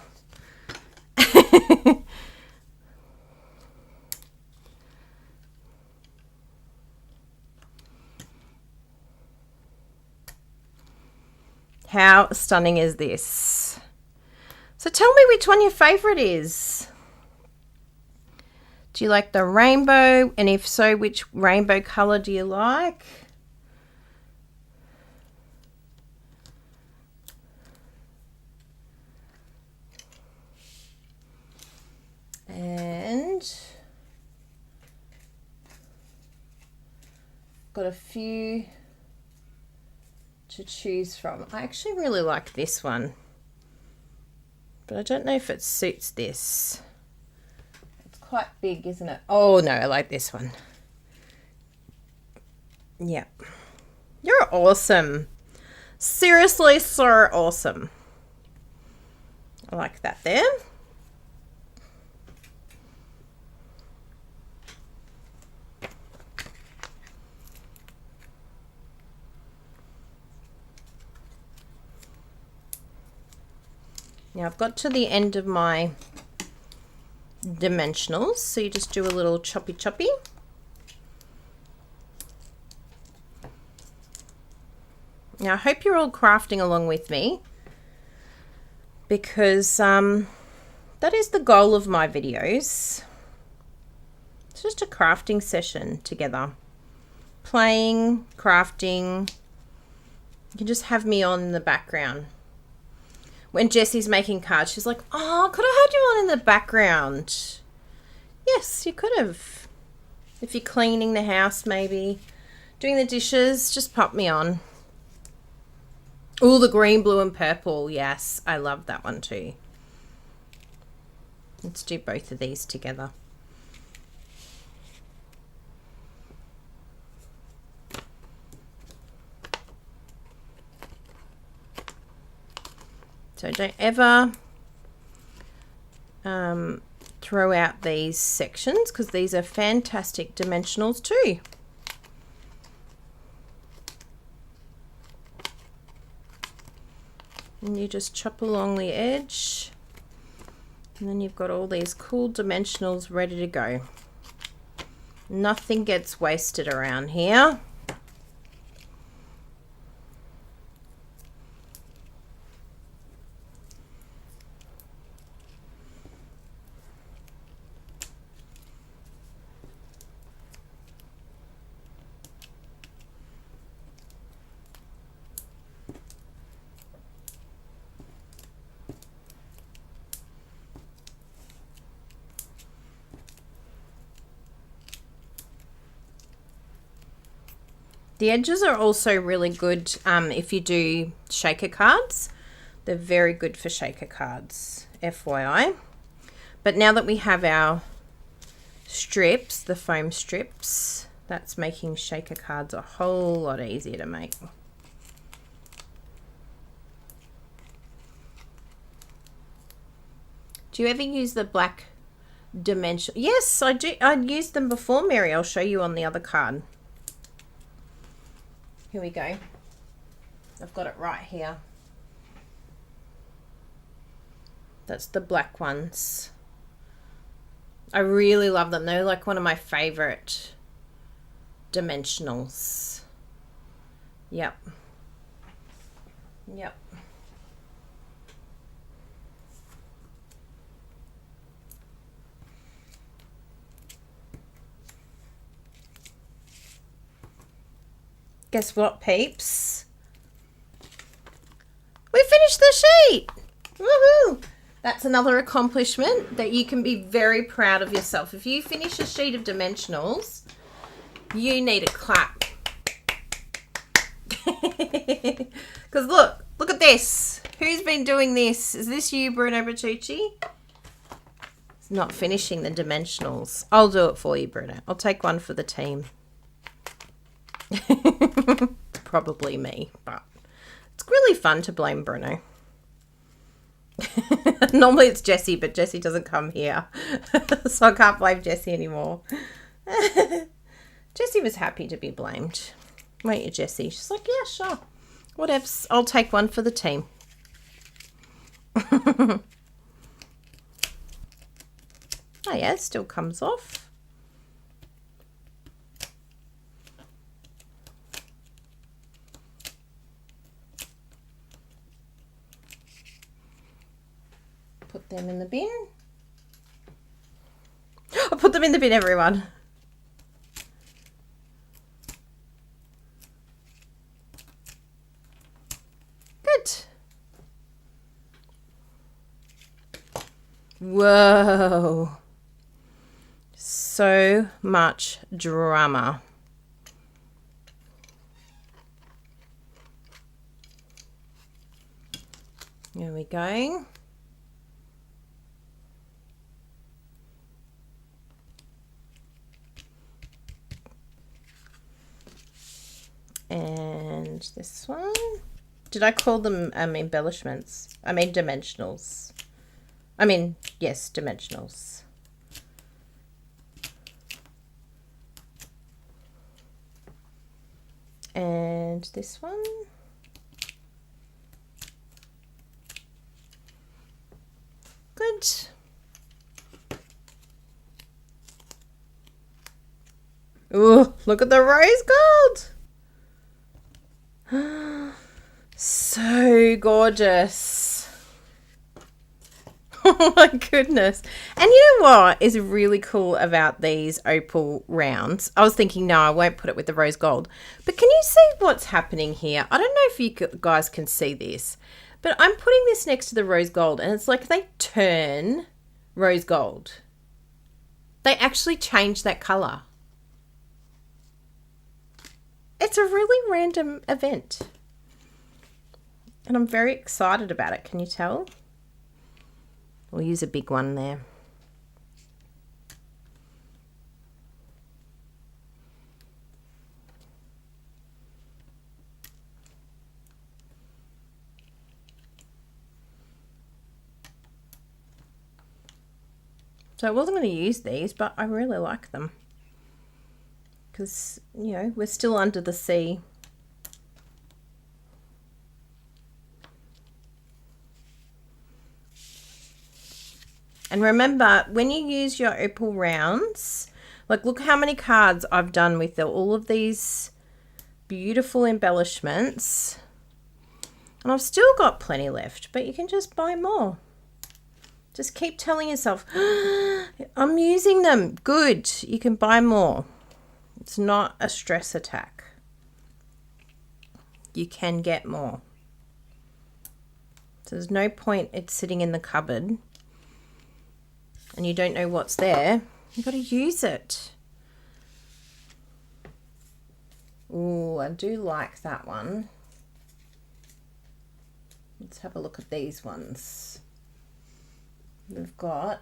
How stunning is this? So tell me which one your favorite is. Do you like the rainbow? And if so, which rainbow color do you like? And got a few to choose from. I actually really like this one, but I don't know if it suits this. It's quite big, isn't it? Oh no, I like this one. Yeah. You're awesome. Seriously, so awesome. I like that there. Now I've got to the end of my dimensionals, so you just do a little choppy choppy. Now I hope you're all crafting along with me, because that is the goal of my videos. It's just a crafting session together. Playing, crafting. You can just have me on in the background. When Jessie's making cards, she's like, oh, could I have you on in the background? Yes, you could have. If you're cleaning the house, maybe. Doing the dishes, just pop me on. Oh, the green, blue, and purple. Yes, I love that one too. Let's do both of these together. So don't ever throw out these sections, because these are fantastic dimensionals too. And you just chop along the edge, and then you've got all these cool dimensionals ready to go. Nothing gets wasted around here. The edges are also really good if you do shaker cards. They're very good for shaker cards, FYI. But now that we have our strips, the foam strips, that's making shaker cards a whole lot easier to make. Do you ever use the black dimension? Yes, I do. I'd used them before, Mary. I'll show you on the other card. Here we go. I've got it right here. That's the black ones. I really love them. They're like one of my favorite dimensionals. Yep. Yep. Guess what, peeps? We finished the sheet! Woohoo! That's another accomplishment that you can be very proud of yourself. If you finish a sheet of dimensionals, you need a clap. Because look at this. Who's been doing this? Is this you, Bruno Bertucci? It's not finishing the dimensionals. I'll do it for you, Bruno. I'll take one for the team. Probably me, but it's really fun to blame Bruno. Normally it's Jessie, but Jessie doesn't come here. So I can't blame Jessie anymore. Jessie was happy to be blamed. Weren't you, Jessie? She's like, yeah, sure. Whatever. I'll take one for the team. Oh yeah, it still comes off. Put them in the bin. I put them in the bin, everyone. Good. Whoa. So much drama. There we go. And this one. Did I call them embellishments? I mean dimensionals. I mean, yes, dimensionals. And this one. Good. Ooh, look at the rose gold. So gorgeous. Oh my goodness. And you know what is really cool about these opal rounds? I was thinking, no, I won't put it with the rose gold. But can you see what's happening here? I don't know if you guys can see this, but I'm putting this next to the rose gold and it's like they turn rose gold. They actually change that color. It's a really random event. And I'm very excited about it. Can you tell? We'll use a big one there. So I wasn't going to use these, but I really like them. Because, you know, we're still under the sea. And remember, when you use your opal rounds, like look how many cards I've done with all of these beautiful embellishments. And I've still got plenty left, but you can just buy more. Just keep telling yourself, I'm using them. Good. You can buy more. It's not a stress attack. You can get more. So there's no point it's sitting in the cupboard and you don't know what's there. You've got to use it. Oh, I do like that one. Let's have a look at these ones. We've got,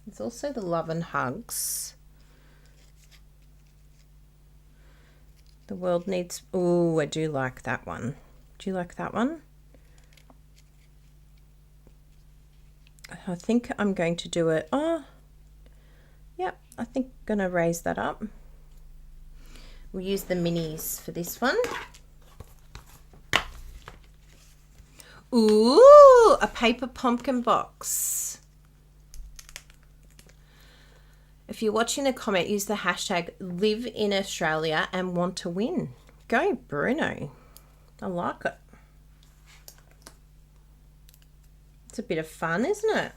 it's also the Love and Hugs. The world needs, oh, I do like that one. Do you like that one? I think I'm going to do it. Oh, yep, I think I'm going to raise that up. We'll use the minis for this one. Ooh, a paper pumpkin box. If you're watching the comment, use the hashtag live in Australia and want to win. Go Bruno. I like it. It's a bit of fun, isn't it?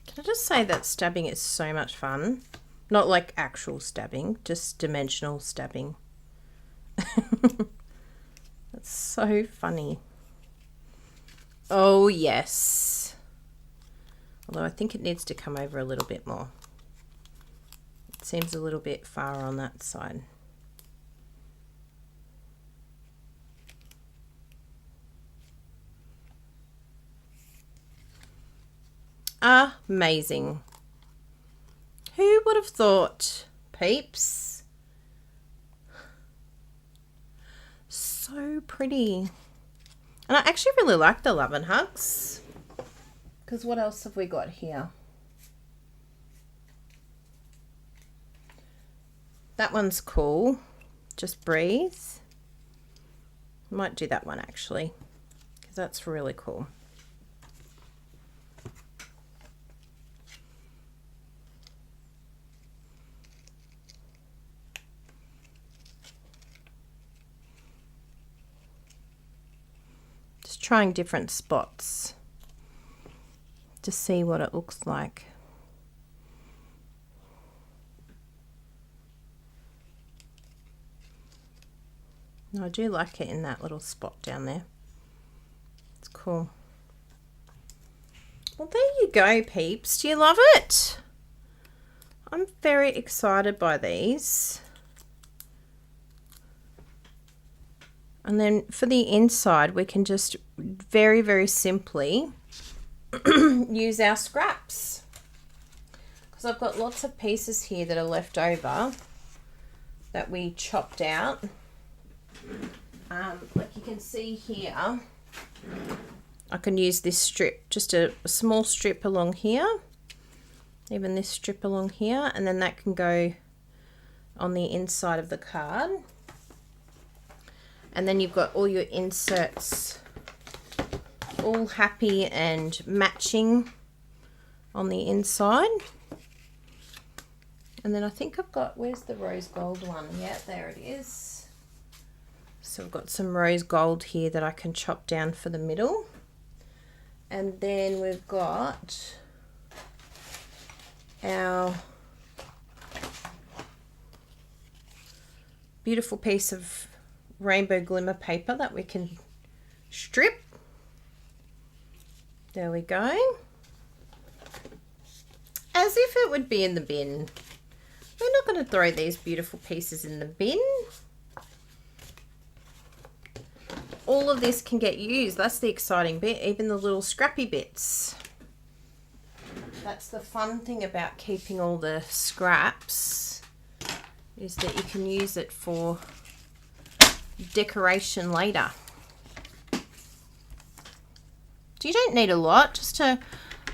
Can I just say that stabbing is so much fun? Not like actual stabbing, just dimensional stabbing. That's so funny. Oh yes. Although I think it needs to come over a little bit more. It seems a little bit far on that side. Amazing. Who would have thought, peeps? So pretty. And I actually really like the Love and Hugs. Because what else have we got here? That one's cool. Just Breathe. Might do that one actually. Because that's really cool. Trying different spots to see what it looks like. I do like it in that little spot down there. It's cool. Well, there you go, peeps. Do you love it? I'm very excited by these. And then for the inside, we can just very, very simply use our scraps. Because I've got lots of pieces here that are left over that we chopped out. Like you can see here, I can use this strip, just a small strip along here, even this strip along here, and then that can go on the inside of the card. And then you've got all your inserts all happy and matching on the inside. And then I think I've got, where's the rose gold one? Yeah, there it is. So I've got some rose gold here that I can chop down for the middle. And then we've got our beautiful piece of rainbow glimmer paper that we can strip. There we go. As if it would be in the bin. We're not going to throw these beautiful pieces in the bin. All of this can get used. That's the exciting bit, even the little scrappy bits. That's the fun thing about keeping all the scraps, is that you can use it for decoration later. So you don't need a lot, just to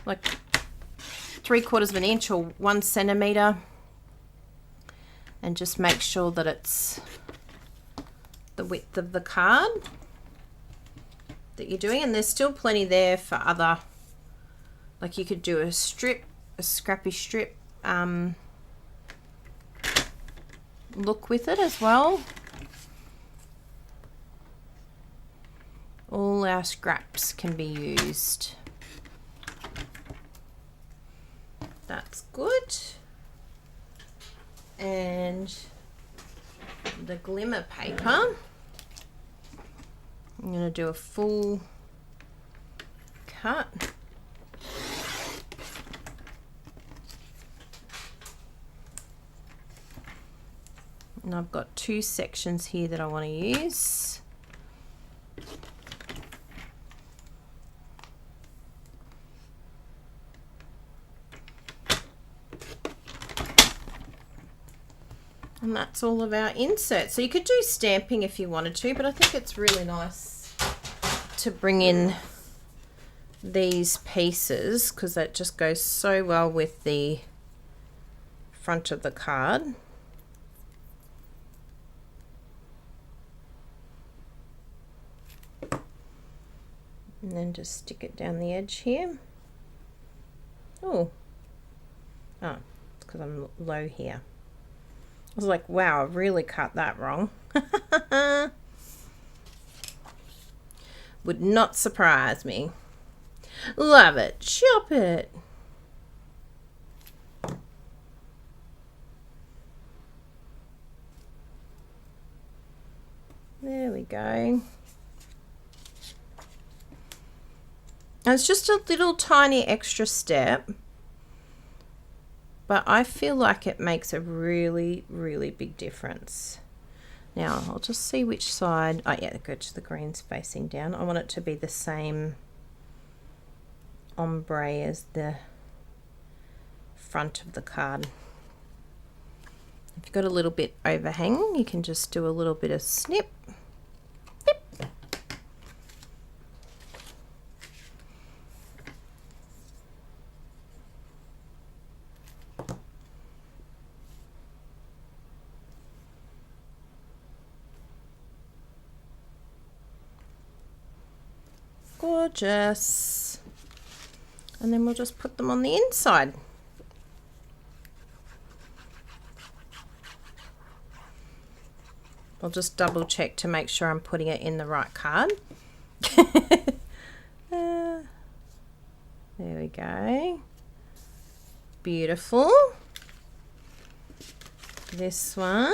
like 3/4 of an inch or 1 centimeter, and just make sure that it's the width of the card that you're doing. And there's still plenty there for other, like you could do a strip, a scrappy strip look with it as well. All our scraps can be used. That's good. And the glimmer paper, I'm going to do a full cut. And I've got 2 sections here that I want to use. And that's all of our inserts. So you could do stamping if you wanted to, but I think it's really nice to bring in these pieces because that just goes so well with the front of the card. And then just stick it down the edge here. Oh, it's because I'm low here. I was like, wow, I really cut that wrong. Would not surprise me. Love it, chop it. There we go. And it's just a little tiny extra step, but I feel like it makes a really, really big difference. Now I'll just see which side. Oh yeah, go to the green's facing down. I want it to be the same ombre as the front of the card. If you've got a little bit overhang, you can just do a little bit of snip. Snip. Gorgeous. And then we'll just put them on the inside. I'll just double check to make sure I'm putting it in the right card. There we go. Beautiful. This one.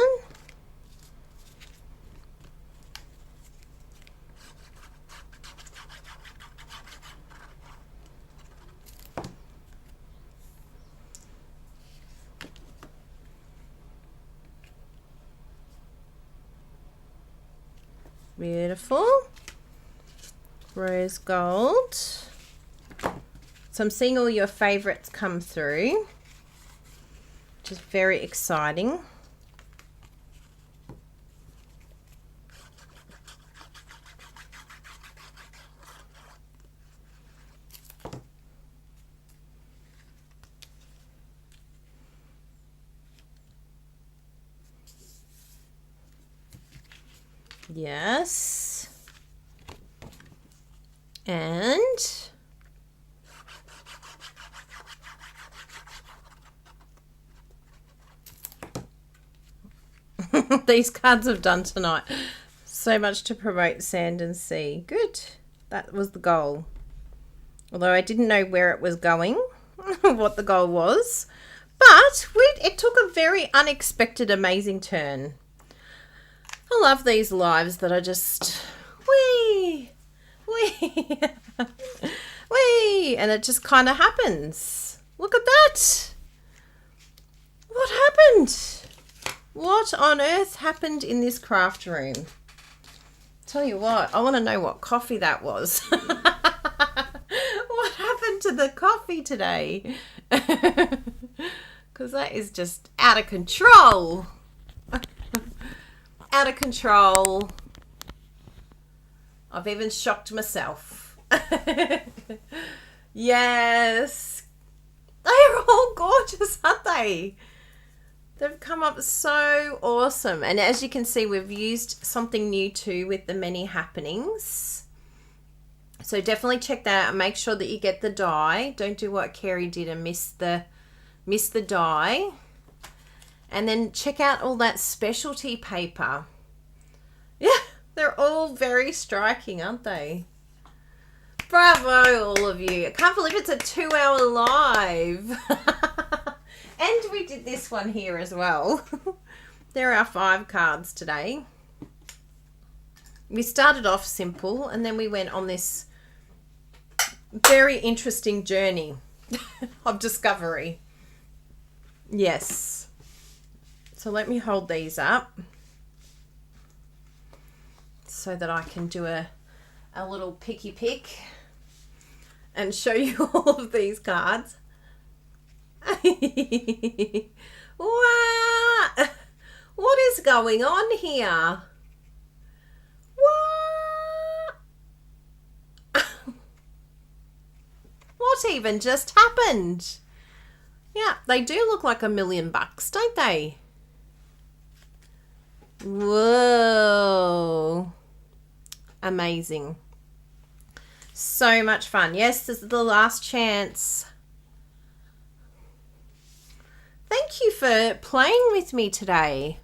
Beautiful. Rose gold. So I'm seeing all your favorites come through, which is very exciting. Yes. And these cards have done tonight. So much to promote Sand and Sea. Good. That was the goal. Although I didn't know where it was going, what the goal was. But it took a very unexpected, amazing turn. I love these lives that are just wee, and it just kind of happens. Look at that. What happened? What on earth happened in this craft room? Tell you what, I want to know what coffee that was. What happened to the coffee today? Because that is just out of control. Out of control. I've even shocked myself. Yes. They're all gorgeous, aren't they? They've come up so awesome. And as you can see, we've used something new too with the many happenings. So definitely check that out and make sure that you get the die. Don't do what Kerry did and miss the die. And then check out all that specialty paper. Yeah, they're all very striking, aren't they? Bravo, all of you. I can't believe it's a 2-hour live. And we did this one here as well. There are 5 cards today. We started off simple and then we went on this very interesting journey of discovery. Yes. So let me hold these up so that I can do a little picky pick and show you all of these cards. Wow! What is going on here? What? what even just happened? Yeah, they do look like $1 million, don't they? Whoa. Amazing. So much fun. Yes, this is the last chance. Thank you for playing with me today.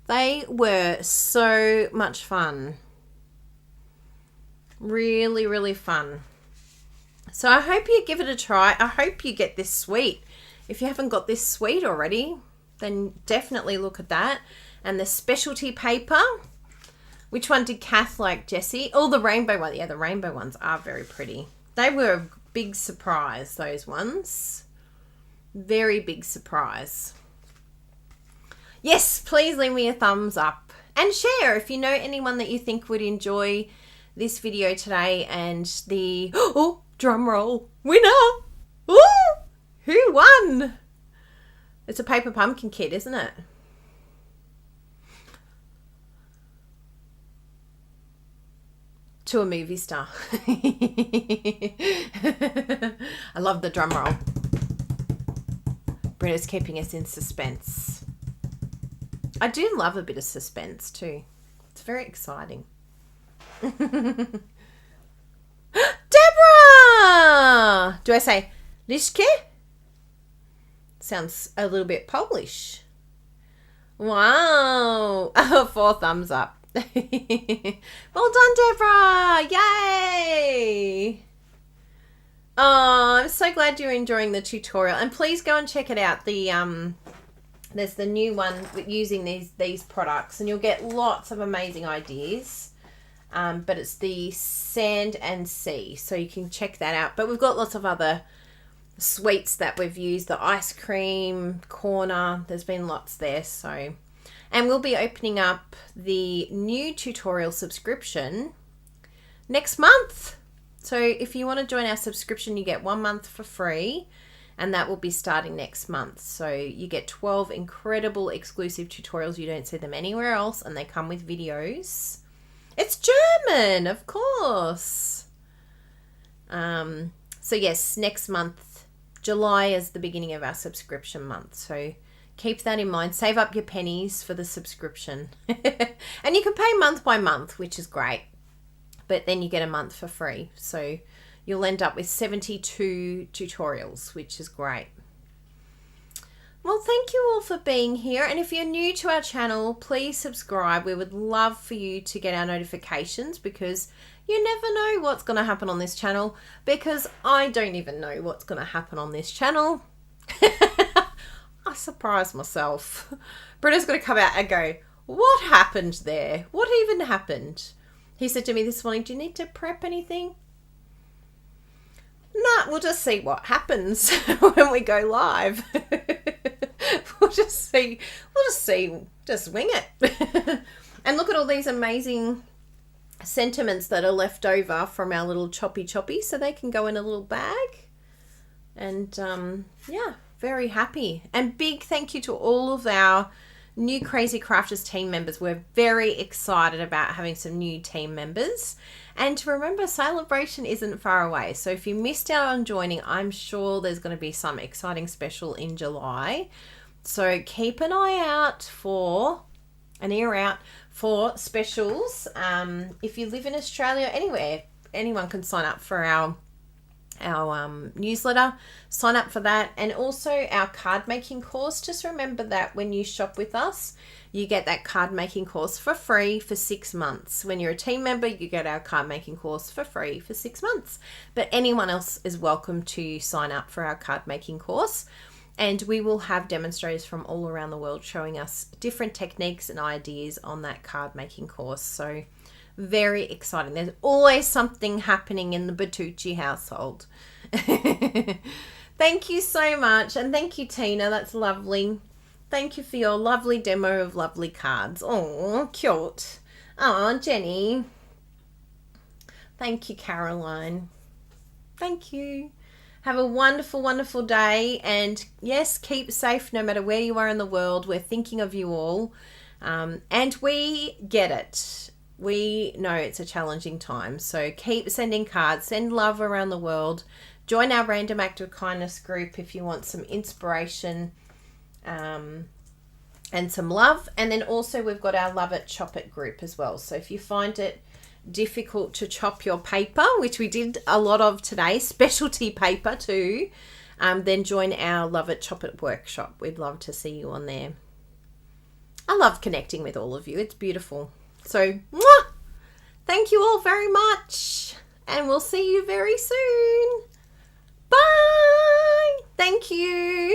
They were so much fun. Really, really fun. So I hope you give it a try. I hope you get this suite. If you haven't got this suite already, then definitely look at that. And the specialty paper. Which one did Kath like, Jessie? Oh, the rainbow one. Yeah, the rainbow ones are very pretty. They were a big surprise, those ones. Very big surprise. Yes, please leave me a thumbs up. And share if you know anyone that you think would enjoy this video today. And the, oh, drum roll, winner. Ooh, who won? It's a paper pumpkin kit, isn't it? To a movie star. I love the drum roll. Britta's keeping us in suspense. I do love a bit of suspense too. It's very exciting. Deborah! Do I say Liszke? Sounds a little bit Polish. Wow. 4 thumbs up. Well done, Deborah. Yay. Oh, I'm so glad you're enjoying the tutorial. And please go and check it out. There's the new one with using these products, and you'll get lots of amazing ideas. But it's the Sand and Sea, so you can check that out. But we've got lots of other sweets that we've used. The ice cream corner. There's been lots there, so... And we'll be opening up the new tutorial subscription next month. So if you want to join our subscription, you get 1 month for free, and that will be starting next month. So you get 12 incredible exclusive tutorials. You don't see them anywhere else, and they come with videos. It's German, of course. So yes, next month, July is the beginning of our subscription month. So keep that in mind. Save up your pennies for the subscription. And you can pay month by month, which is great. But then you get a month for free. So you'll end up with 72 tutorials, which is great. Well, thank you all for being here. And if you're new to our channel, please subscribe. We would love for you to get our notifications, because you never know what's going to happen on this channel, because I don't even know what's going to happen on this channel. I surprised myself. Britta's going to come out and go, what happened there? What even happened? He said to me this morning, do you need to prep anything? Nah, we'll just see what happens when we go live. We'll just see. Just wing it. And look at all these amazing sentiments that are left over from our little choppy, so they can go in a little bag. And yeah, very happy. And big thank you to all of our new Crazy Crafters team members. We're very excited about having some new team members. And to remember, Celebration isn't far away. So if you missed out on joining, I'm sure there's going to be some exciting special in July. So keep an eye out for, an ear out for specials. If you live in Australia, anywhere, anyone can sign up for our newsletter. Sign up for that. And also our card making course. Just remember that when you shop with us, you get that card making course for free for 6 months. When you're a team member, you get our card making course for free for 6 months. But anyone else is welcome to sign up for our card making course. And we will have demonstrators from all around the world showing us different techniques and ideas on that card making course. So very exciting. There's always something happening in the Bertucci household. Thank you so much. And thank you, Tina. That's lovely. Thank you for your lovely demo of lovely cards. Oh, cute. Oh, Jenny. Thank you, Caroline. Thank you. Have a wonderful, wonderful day. And yes, keep safe no matter where you are in the world. We're thinking of you all. And we get it. We know it's a challenging time. So keep sending cards. Send love around the world. join our Random Act of Kindness group if you want some inspiration and some love. And then also we've got our Love It, Chop It group as well. So if you find it difficult to chop your paper, which we did a lot of today, specialty paper too, then join our Love It, Chop It workshop. We'd love to see you on there. I love connecting with all of you. It's beautiful. So, mwah! Thank you all very much. And we'll see you very soon. Bye. Thank you.